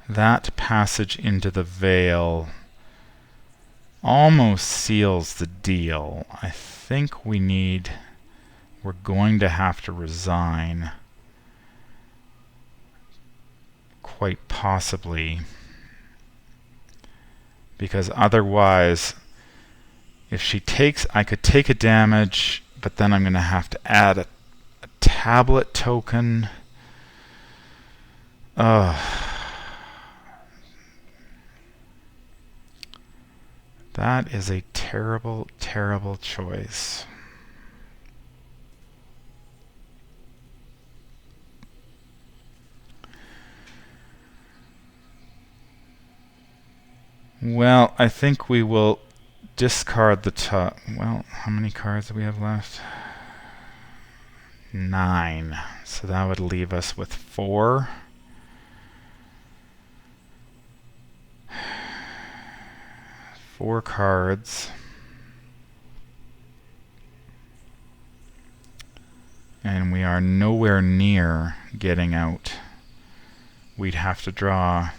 that passage into the Veil almost seals the deal. I think we're going to have to resign. Quite possibly. Because otherwise, if she takes, I could take a damage, but then I'm going to have to add a tablet token. That is a terrible, terrible choice. Well, I think we will discard the top. Well, how many cards do we have left? 9. So that would leave us with 4. Four cards. And we are nowhere near getting out. We'd have to draw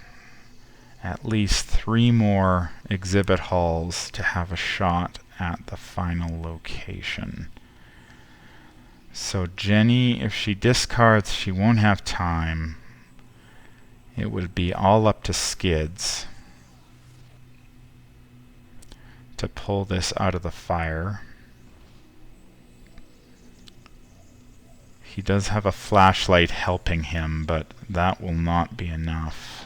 at least 3 more exhibit halls to have a shot at the final location. So Jenny, if she discards, she won't have time. It would be all up to Skids to pull this out of the fire. He does have a flashlight helping him, but that will not be enough.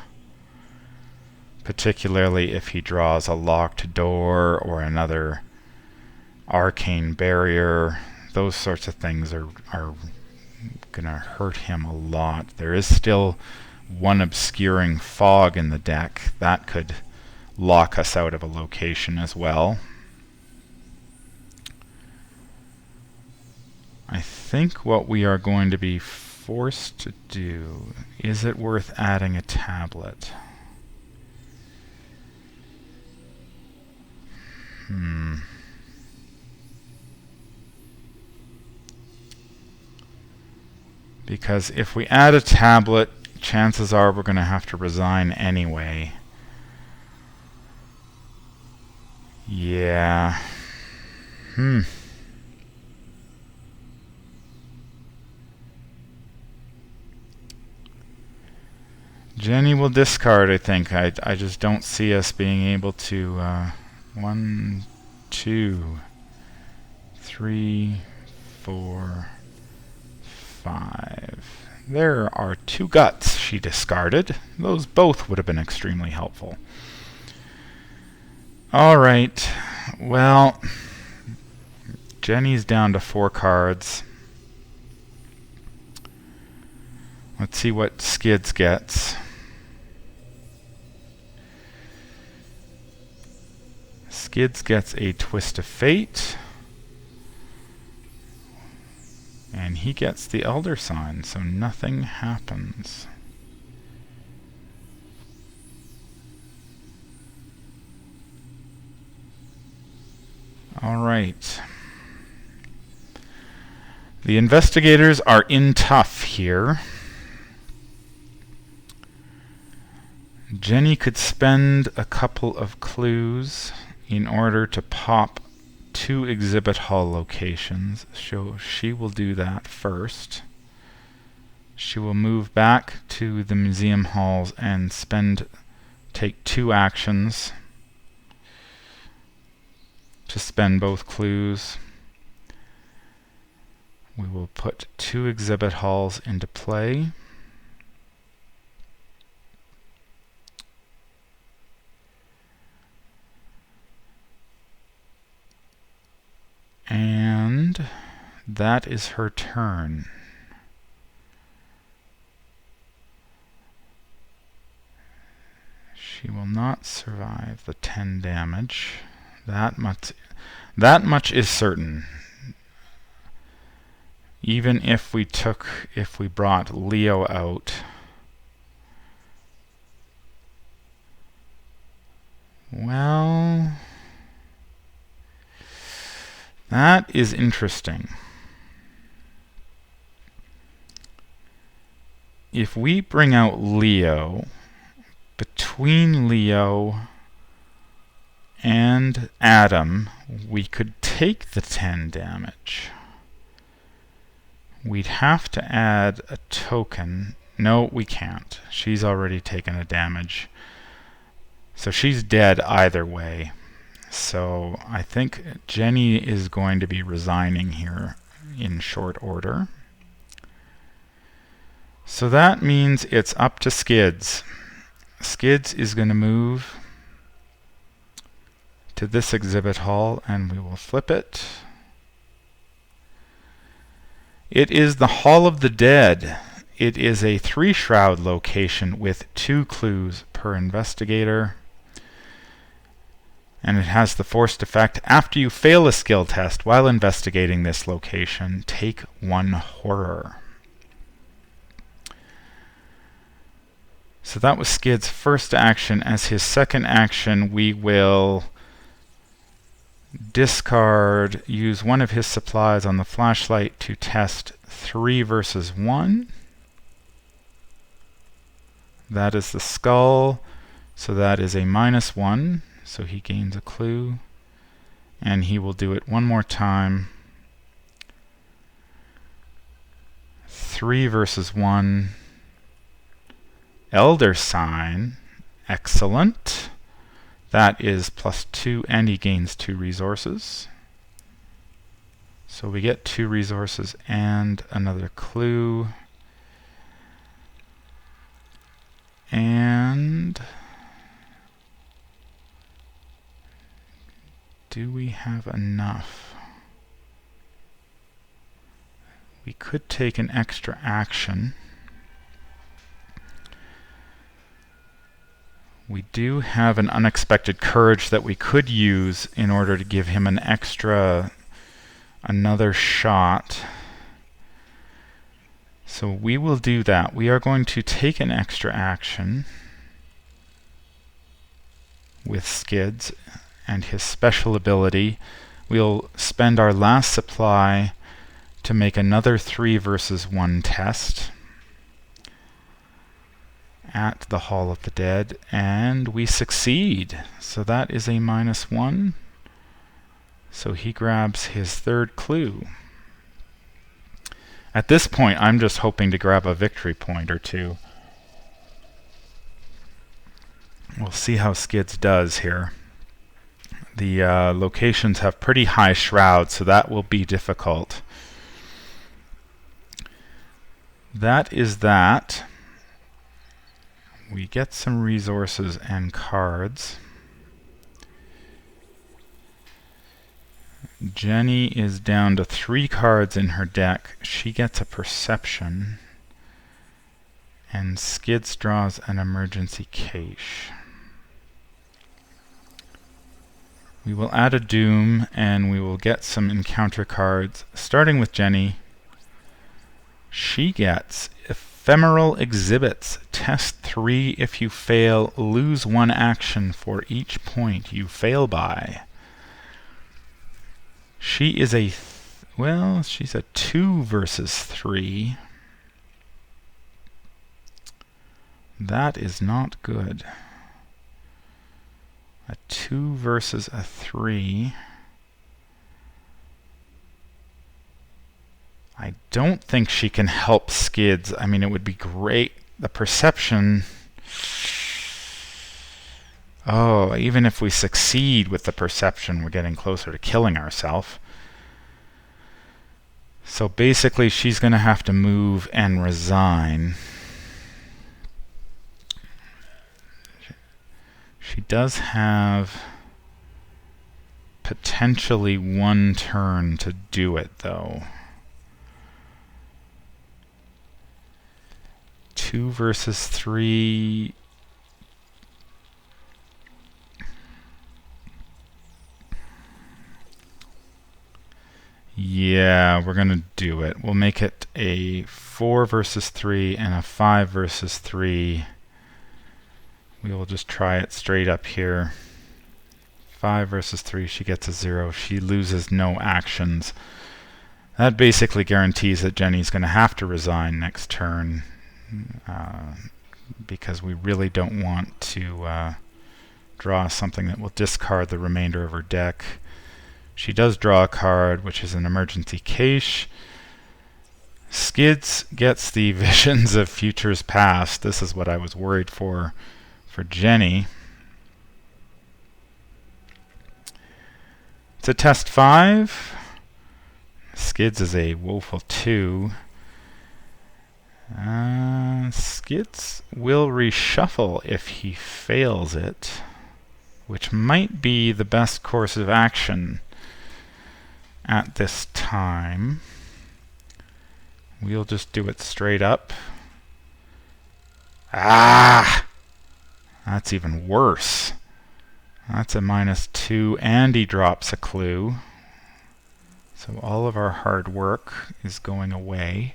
Particularly if he draws a locked door or another arcane barrier. Those sorts of things are going to hurt him a lot. There is still one obscuring fog in the deck. That could lock us out of a location as well. I think what we are going to be forced to do, is it worth adding a tablet? Because if we add a tablet, chances are we're going to have to resign anyway. Yeah. Jenny will discard, I think. I just don't see us being able to... 1, 2, 3, 4, 5. There are 2 guts. she discarded. Those both would have been extremely helpful. Alright, well, Jenny's down to 4 cards. Let's see what Skids gets. Skids gets a Twist of Fate. And he gets the Elder Sign, so nothing happens. Alright. The investigators are in tough here. Jenny could spend a couple of clues in order to pop 2 exhibit hall locations, so she will do that first. She will move back to the museum halls and take 2 actions to spend both clues. We will put 2 exhibit halls into play. And that is her turn. She will not survive the 10 damage. That much is certain. Even if we brought Leo out, well, that is interesting. If we bring out Leo, between Leo and Adam, we could take the 10 damage. We'd have to add a token. No, we can't. She's already taken a damage. So she's dead either way. So I think Jenny is going to be resigning here in short order. So that means it's up to Skids. Skids is going to move to this exhibit hall, and we will flip it. It is the Hall of the Dead. It is a 3-shroud location with 2 clues per investigator. And it has the forced effect: after you fail a skill test while investigating this location, take 1 horror. So that was Skid's first action. As his second action, we will use one of his supplies on the flashlight to test 3 versus 1. That is the skull, so that is a -1. So he gains a clue, and he will do it one more time. 3 versus 1. Elder Sign. Excellent. That is +2, and he gains 2 resources. So we get 2 resources and another clue. And do we have enough? We could take an extra action. We do have an unexpected courage that we could use in order to give him another shot. So we will do that. We are going to take an extra action with Skids and his special ability. We'll spend our last supply to make another 3 versus 1 test at the Hall of the Dead, and we succeed. So that is a -1. So he grabs his 3rd clue. At this point, I'm just hoping to grab a victory point or 2. We'll see how Skids does here. The locations have pretty high shrouds, so that will be difficult. That is that. we get some resources and cards. Jenny is down to 3 cards in her deck. She gets a perception. And Skids draws an emergency cache. We will add a Doom, and we will get some encounter cards, starting with Jenny. She gets Ephemeral Exhibits. Test 3 if you fail. Lose 1 action for each point you fail by. She is she's a 2 versus 3. That is not good. A 2 versus a 3. I don't think she can help Skids. I mean, it would be great. The perception... Oh, even if we succeed with the perception, we're getting closer to killing ourselves. So basically, she's going to have to move and resign. She does have potentially 1 turn to do it, though. 2 versus 3... Yeah, we're going to do it. We'll make it a 4 versus 3 and a 5 versus 3. We will just try it straight up here. 5 versus 3, she gets a 0. She loses no actions. That basically guarantees that Jenny's going to have to resign next turn, because we really don't want to draw something that will discard the remainder of her deck. She does draw a card, which is an emergency cache. Skids gets the Visions of Futures Past. This is what I was worried for Jenny. It's a test 5. Skids is a woeful 2. Skids will reshuffle if he fails it, which might be the best course of action at this time. We'll just do it straight up. Ah! That's even worse. That's a -2, and he drops a clue. So all of our hard work is going away.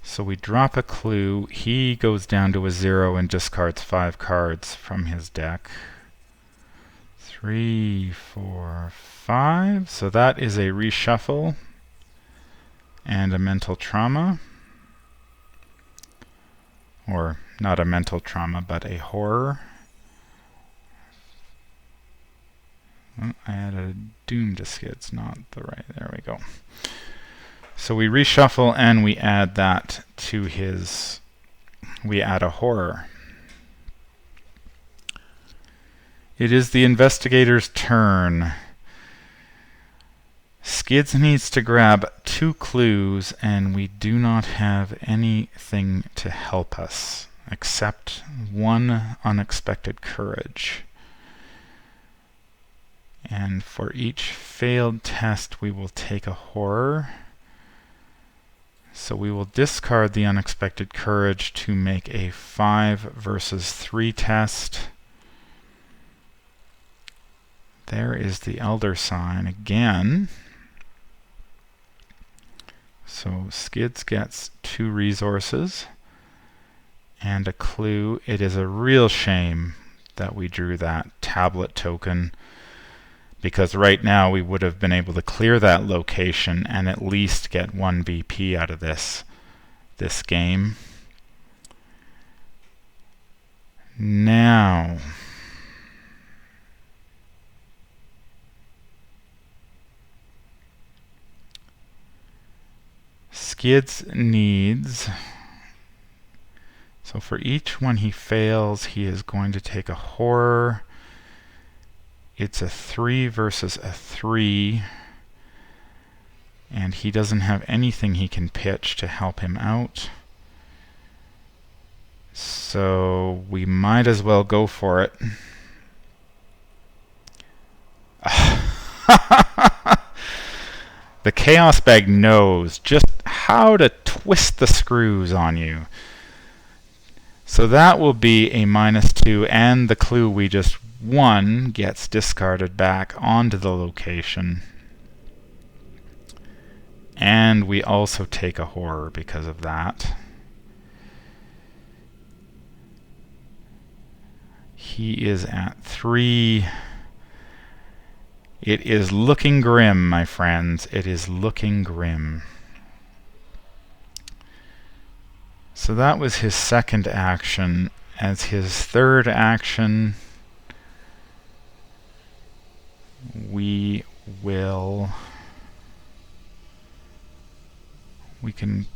So we drop a clue. He goes down to a 0 and discards 5 cards from his deck. 3, 4, 5. So that is a reshuffle and a mental trauma. Or not a mental trauma, but a horror. Well, I added a Doom to Skids, not the right. There we go. So we reshuffle and we add that to his. We add a horror. It is the investigator's turn. Skids needs to grab 2 clues, and we do not have anything to help us except 1 unexpected courage. And for each failed test, we will take a horror. So we will discard the unexpected courage to make a 5 versus 3 test. There is the Elder Sign again. So Skids gets 2 resources and a clue. It is a real shame that we drew that tablet token, because right now we would have been able to clear that location and at least get 1 BP out of this game. Now, Skids needs, so for each one he fails, he is going to take a horror. It's a 3 versus a 3, and he doesn't have anything he can pitch to help him out. So we might as well go for it. The Chaos Bag knows just how to twist the screws on you. So that will be a -2, and the clue we just won gets discarded back onto the location. And we also take a horror because of that. He is at 3. It is looking grim, my friends. It is looking grim. So that was his second action. As his third action, we can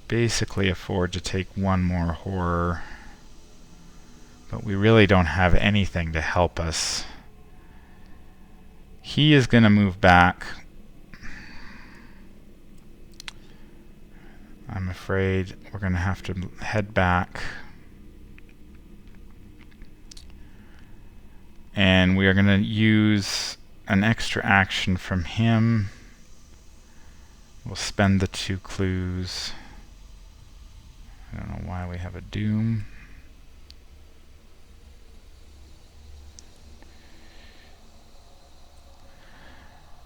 basically afford to take one more horror, but we really don't have anything to help us. He is going to move back. I'm afraid we're going to have to head back. And we are going to use an extra action from him. We'll spend the 2 clues. I don't know why we have a doom.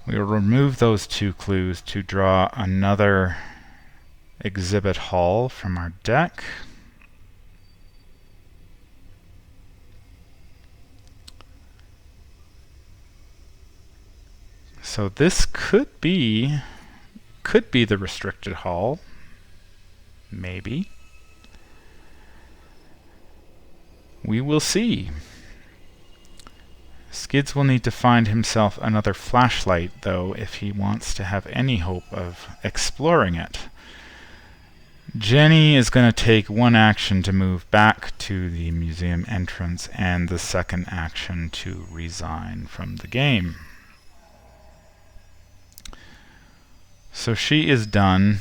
We will remove those 2 clues to draw another exhibit hall from our deck. So this could be the restricted hall. Maybe. We will see. Skids will need to find himself another flashlight, though, if he wants to have any hope of exploring it. Jenny is going to take one action to move back to the museum entrance and the second action to resign from the game. So she is done.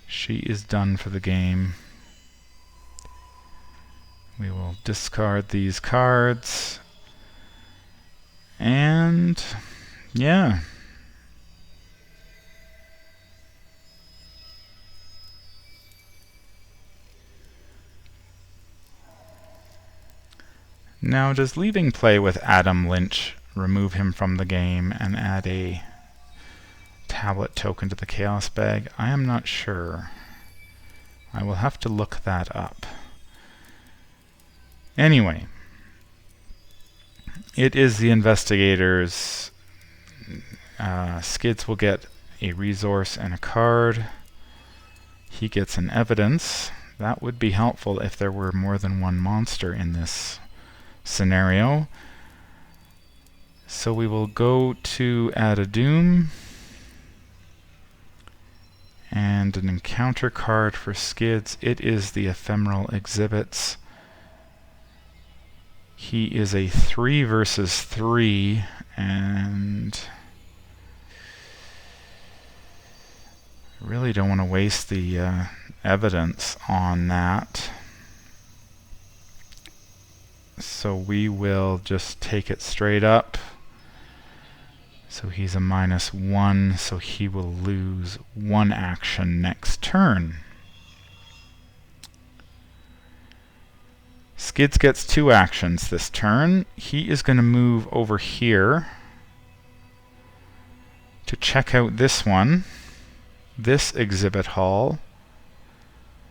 She is done for the game. We will discard these cards. And yeah. Now, does leaving play with Adam Lynch remove him from the game and add a tablet token to the Chaos Bag? I am not sure. I will have to look that up. Anyway, it is the investigators. Skids will get a resource and a card. He gets an evidence. That would be helpful if there were more than one monster in this scenario. So we will go to add a doom and an encounter card for Skids. It is the ephemeral exhibits. He is a 3 versus 3, and I really don't want to waste the evidence on that. So we will just take it straight up. So he's a -1, so he will lose 1 action next turn. Skids gets 2 actions this turn. He is going to move over here to check out this one, this exhibit hall.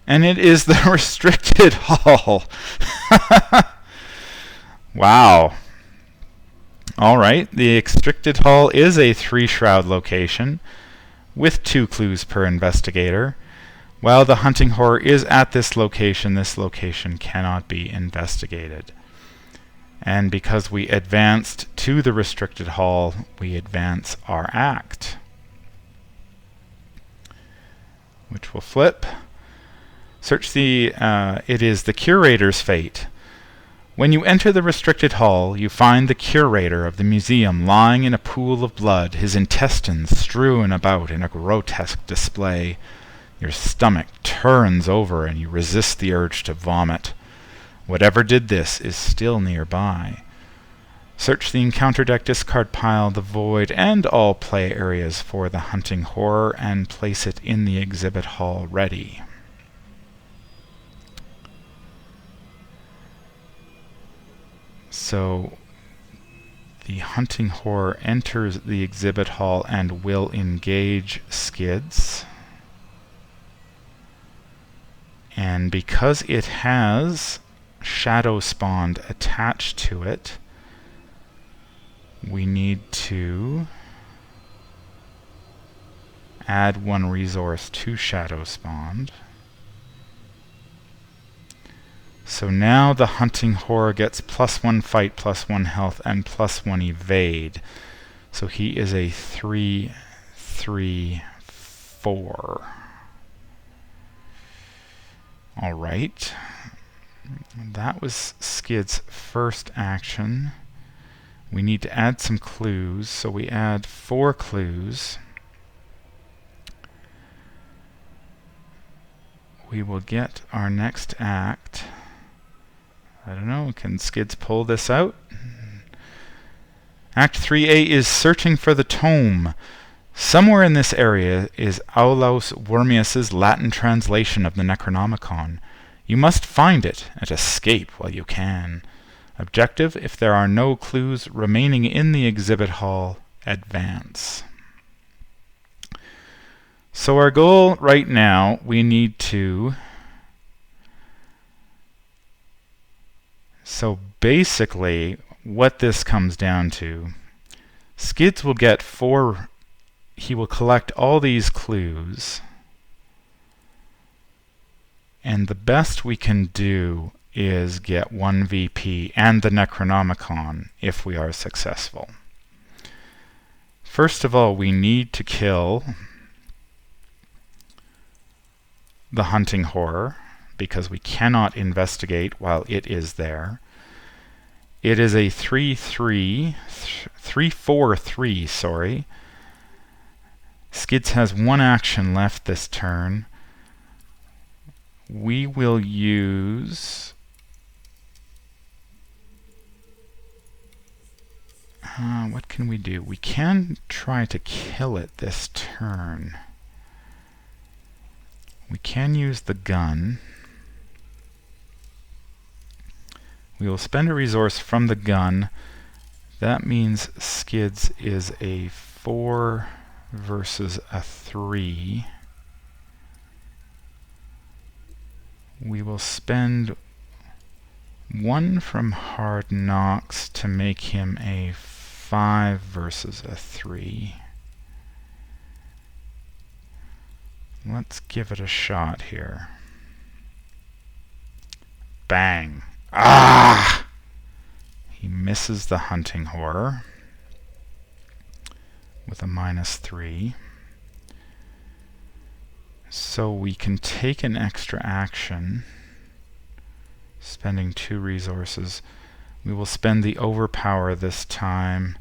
And it is the restricted hall. Wow. Alright, the restricted hall is a 3-shroud location with 2 clues per investigator. While the hunting horror is at this location cannot be investigated. And because we advanced to the restricted hall, we advance our act, which will flip. Search the, it is the curator's fate. When you enter the restricted hall, you find the curator of the museum lying in a pool of blood, his intestines strewn about in a grotesque display. Your stomach turns over and you resist the urge to vomit. Whatever did this is still nearby. Search the encounter deck discard pile, the void, and all play areas for the hunting horror and place it in the exhibit hall ready. So the hunting horror enters the exhibit hall and will engage Skids. And because it has shadow spawned attached to it, we need to add one resource to shadow spawned. So now the hunting horror gets +1 fight, +1 health, and +1 evade. So he is a 3/3/4. Alright. That was Skid's first action. We need to add some clues, so we add 4 clues. We will get our next act. I don't know, can Skids pull this out? Act 3A is searching for the tome. Somewhere in this area is Aulaus Wormius's Latin translation of the Necronomicon. You must find it and escape while you can. Objective: if there are no clues remaining in the exhibit hall, advance. So our goal right now, we need to... So basically, what this comes down to, Skids will get 4... He will collect all these clues, and the best we can do is get 1 VP and the Necronomicon if we are successful. First of all, we need to kill the hunting horror because we cannot investigate while it is there. It is a 3/4/3, sorry. Skids has 1 action left this turn. We will use... what can we do? We can try to kill it this turn. We can use the gun. We will spend a resource from the gun. That means Skids is a 4 versus a 3. We will spend 1 from Hard Knocks to make him a 5 versus a 3. Let's give it a shot here. Bang! Ah! He misses the hunting horror with a -3. So we can take an extra action, spending 2 resources. We will spend the overpower this time,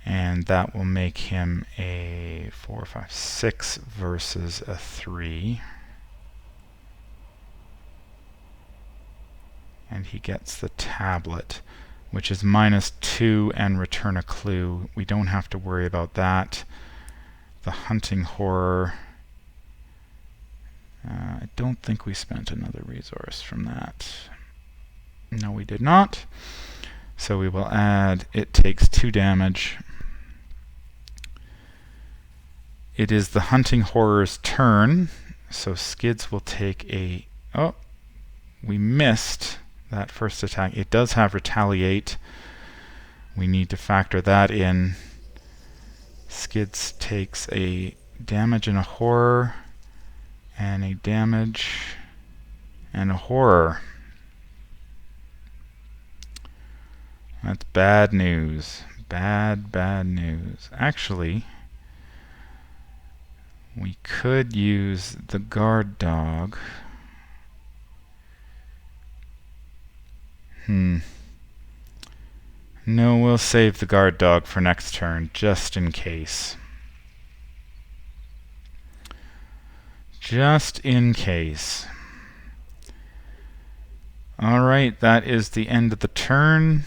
and that will make him a 4, 5, 6 versus a 3. And he gets the tablet, which is -2 and return a clue. We don't have to worry about that. The hunting horror, I don't think we spent another resource from that. No, we did not. So we will add, it takes 2 damage. It is the hunting horror's turn, so Skids will take a... Oh, we missed that first attack. It does have retaliate. We need to factor that in. Skids takes a damage and a horror, and a damage and a horror. That's bad news. Bad news. Actually, we could use the guard dog. No, we'll save the guard dog for next turn, just in case. Just in case. Alright, that is the end of the turn.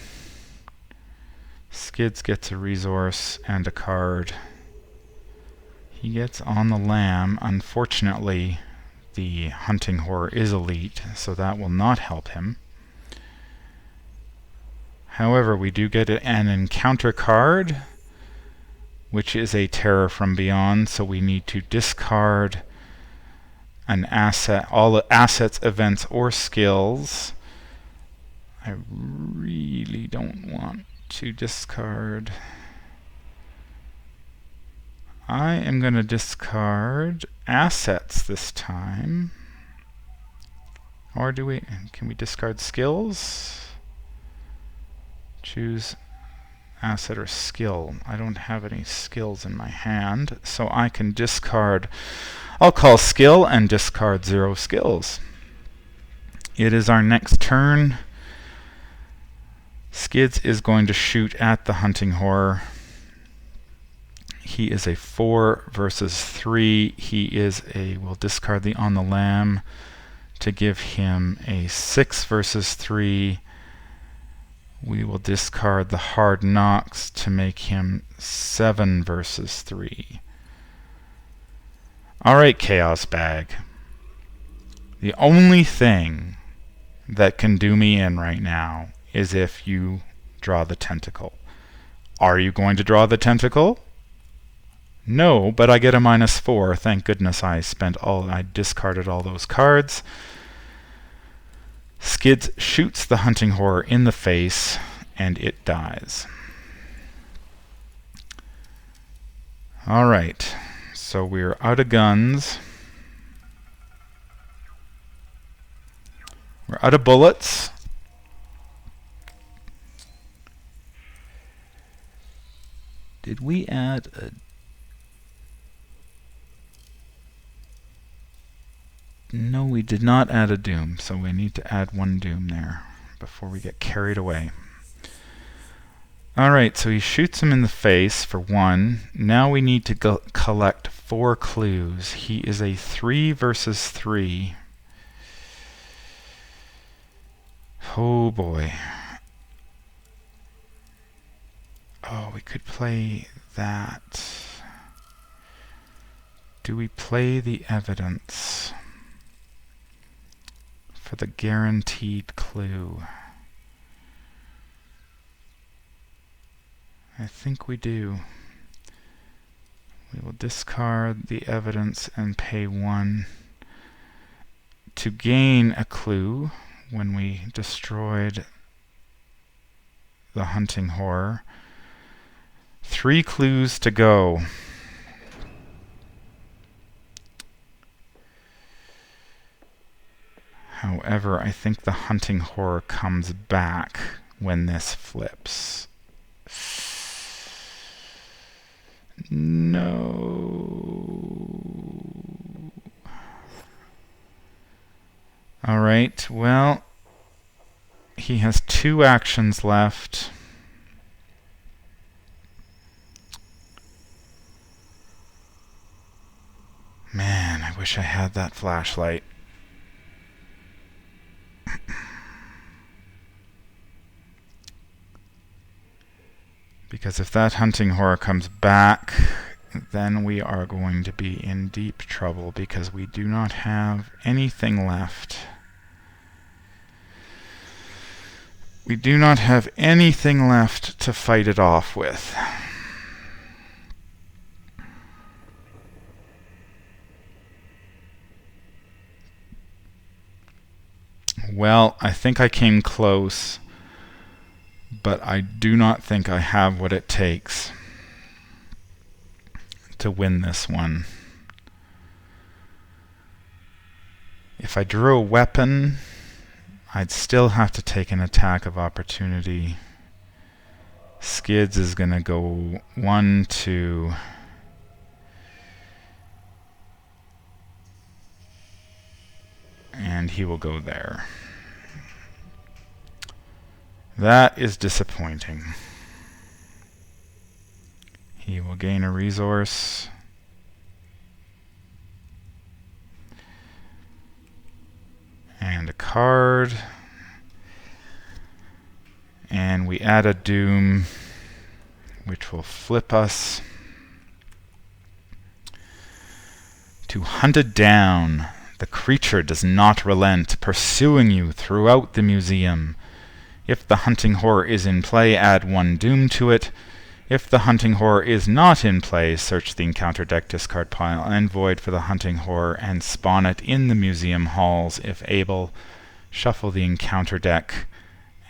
Skids gets a resource and a card. He gets on the lamb. Unfortunately, the hunting horror is elite, so that will not help him. However, we do get an encounter card, which is a terror from beyond, so we need to discard an asset, all assets, events, or skills. I really don't want to discard. I am going to discard assets this time. Or can we discard skills? Choose asset or skill. I don't have any skills in my hand, so I can discard. I'll call skill and discard 0 skills. It is our next turn. Skids is going to shoot at the hunting horror. He is a 4 versus 3. We'll discard the on the lamb to give him a 6 versus 3. We will discard the hard knocks to make him 7 versus 3. Alright, Chaos Bag. The only thing that can do me in right now is if you draw the tentacle. Are you going to draw the tentacle? No, but I get a -4. Thank goodness I discarded all those cards. Skids shoots the hunting horror in the face, and it dies. Alright, so we're out of guns. We're out of bullets. Did we add a... No, we did not add a doom, so we need to add 1 doom there before we get carried away. Alright, so he shoots him in the face for 1. Now we need to collect 4 clues. He is a 3 versus 3. Oh boy. Oh, we could play that. Do we play the evidence for the guaranteed clue? I think we do. We will discard the evidence and pay 1 to gain a clue when we destroyed the hunting horror. 3 clues to go. However, I think the hunting horror comes back when this flips. No. Alright, well, he has 2 actions left. Man, I wish I had that flashlight. Because if that hunting horror comes back, then we are going to be in deep trouble because we do not have anything left. We do not have anything left to fight it off with. Well, I think I came close, but I do not think I have what it takes to win this one. If I drew a weapon, I'd still have to take an attack of opportunity. Skids is going to go 1, 2. And he will go there. That is disappointing. He will gain a resource. card. And we add a doom, which will flip us to Hunted Down. The creature does not relent, pursuing you throughout the museum. If the hunting horror is in play, add 1 doom to it. If the hunting horror is not in play, search the encounter deck discard pile and void for the hunting horror and spawn it in the museum halls. If able, shuffle the encounter deck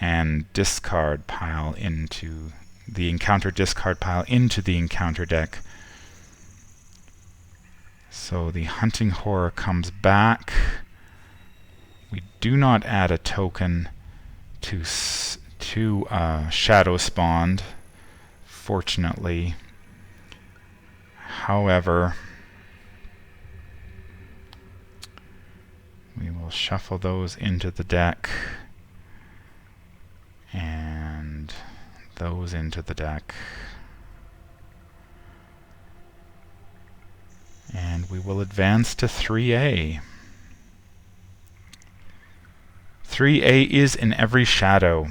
and discard pile into the encounter discard pile into the encounter deck. So the hunting horror comes back. We do not add a token to shadow spawned, fortunately. However, we will shuffle those into the deck and those into the deck. And we will advance to 3A. 3A is in every shadow.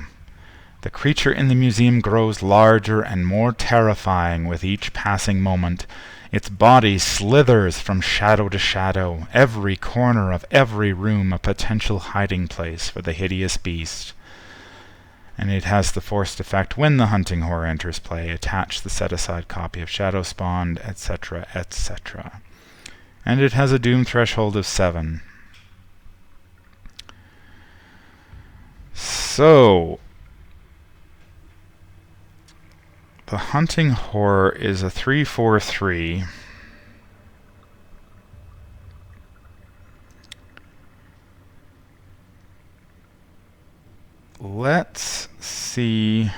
The creature in the museum grows larger and more terrifying with each passing moment. Its body slithers from shadow to shadow, every corner of every room a potential hiding place for the hideous beast. And it has the forced effect: when the hunting horror enters play, attach the set-aside copy of Shadow Spawned, etc., etc. And it has a doom threshold of 7. So, the hunting horror is a 3/4/3. Let's see.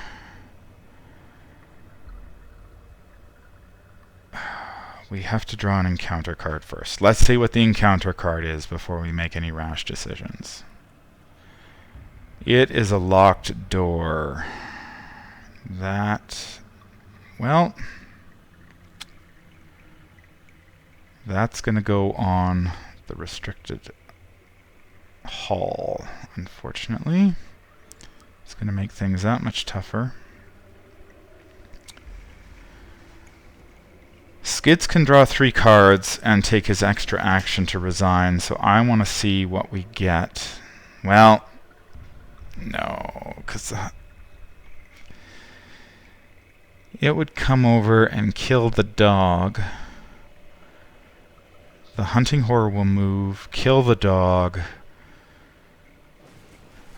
We have to draw an encounter card first. Let's see what the encounter card is before we make any rash decisions. It is a locked door. That, well, that's going to go on the restricted hall, unfortunately. It's going to make things that much tougher. Skids can draw 3 cards and take his extra action to resign, so I want to see what we get. Well, no, because it would come over and kill the dog. The hunting horror will move, kill the dog.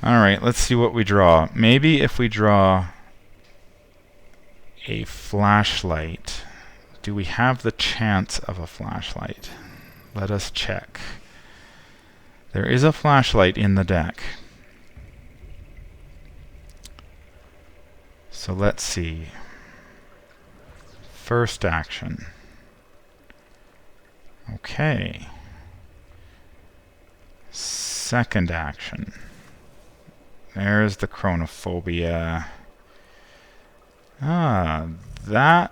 Alright, let's see what we draw. Maybe if we draw a flashlight. Do we have the chance of a flashlight? Let us check. There is a flashlight in the deck. So let's see. First action. Okay. Second action. There's the chronophobia. Ah, that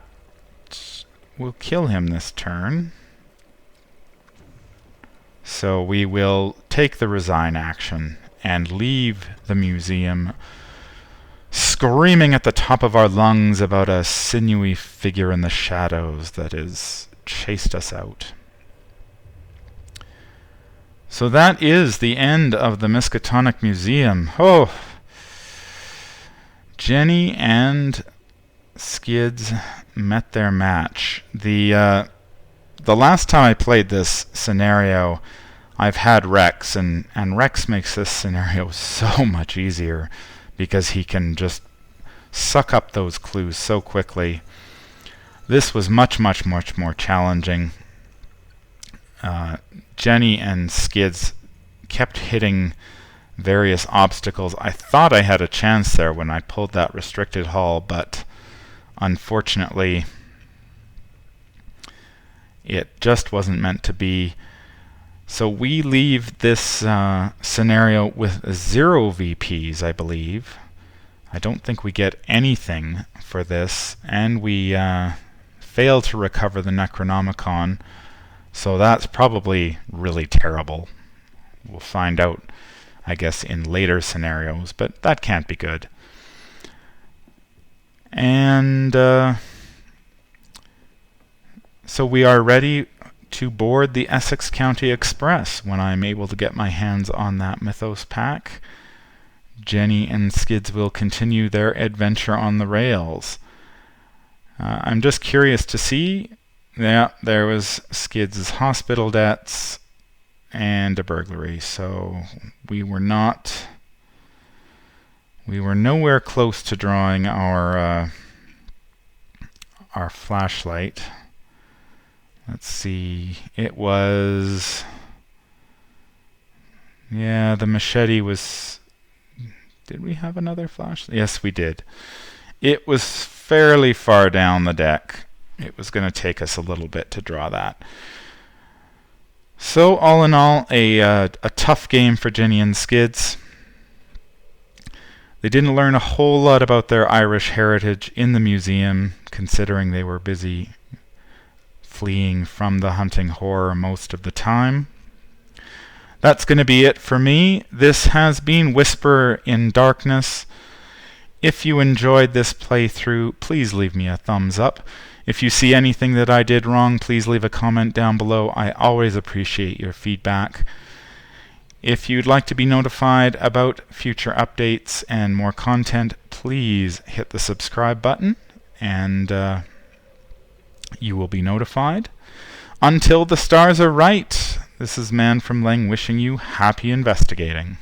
will kill him this turn. So we will take the resign action and leave the museum screaming at the top of our lungs about a sinewy figure in the shadows that has chased us out. So that is the end of the Miskatonic Museum. Oh! Jenny and Skids met their match. The last time I played this scenario, I've had Rex, and Rex makes this scenario so much easier because he can just suck up those clues so quickly. This was much more challenging. Jenny and Skids kept hitting various obstacles. I thought I had a chance there when I pulled that restricted hall, but unfortunately it just wasn't meant to be. So we leave this scenario with 0 VPs, I believe. I don't think we get anything for this, and we fail to recover the Necronomicon, so that's probably really terrible. We'll find out I guess, in later scenarios, but that can't be good. And so we are ready to board the Essex County Express when I'm able to get my hands on that Mythos pack. Jenny and Skids will continue their adventure on the rails. I'm just curious to see. Yeah, there was Skids' hospital debts and a burglary, so we were nowhere close to drawing our flashlight. Let's see. It was, yeah, the machete was. Did we have another flashlight? Yes, we did. It was fairly far down the deck. It was going to take us a little bit to draw that. So all in all, a tough game for Jenny and Skids. They didn't learn a whole lot about their Irish heritage in the museum, considering they were busy fleeing from the hunting horror most of the time. That's going to be it for me. This has been Whisper in Darkness. If you enjoyed this playthrough, please leave me a thumbs up. If you see anything that I did wrong, please leave a comment down below. I always appreciate your feedback. If you'd like to be notified about future updates and more content, please hit the subscribe button and you will be notified. Until the stars are right, this is Man from Leng wishing you happy investigating.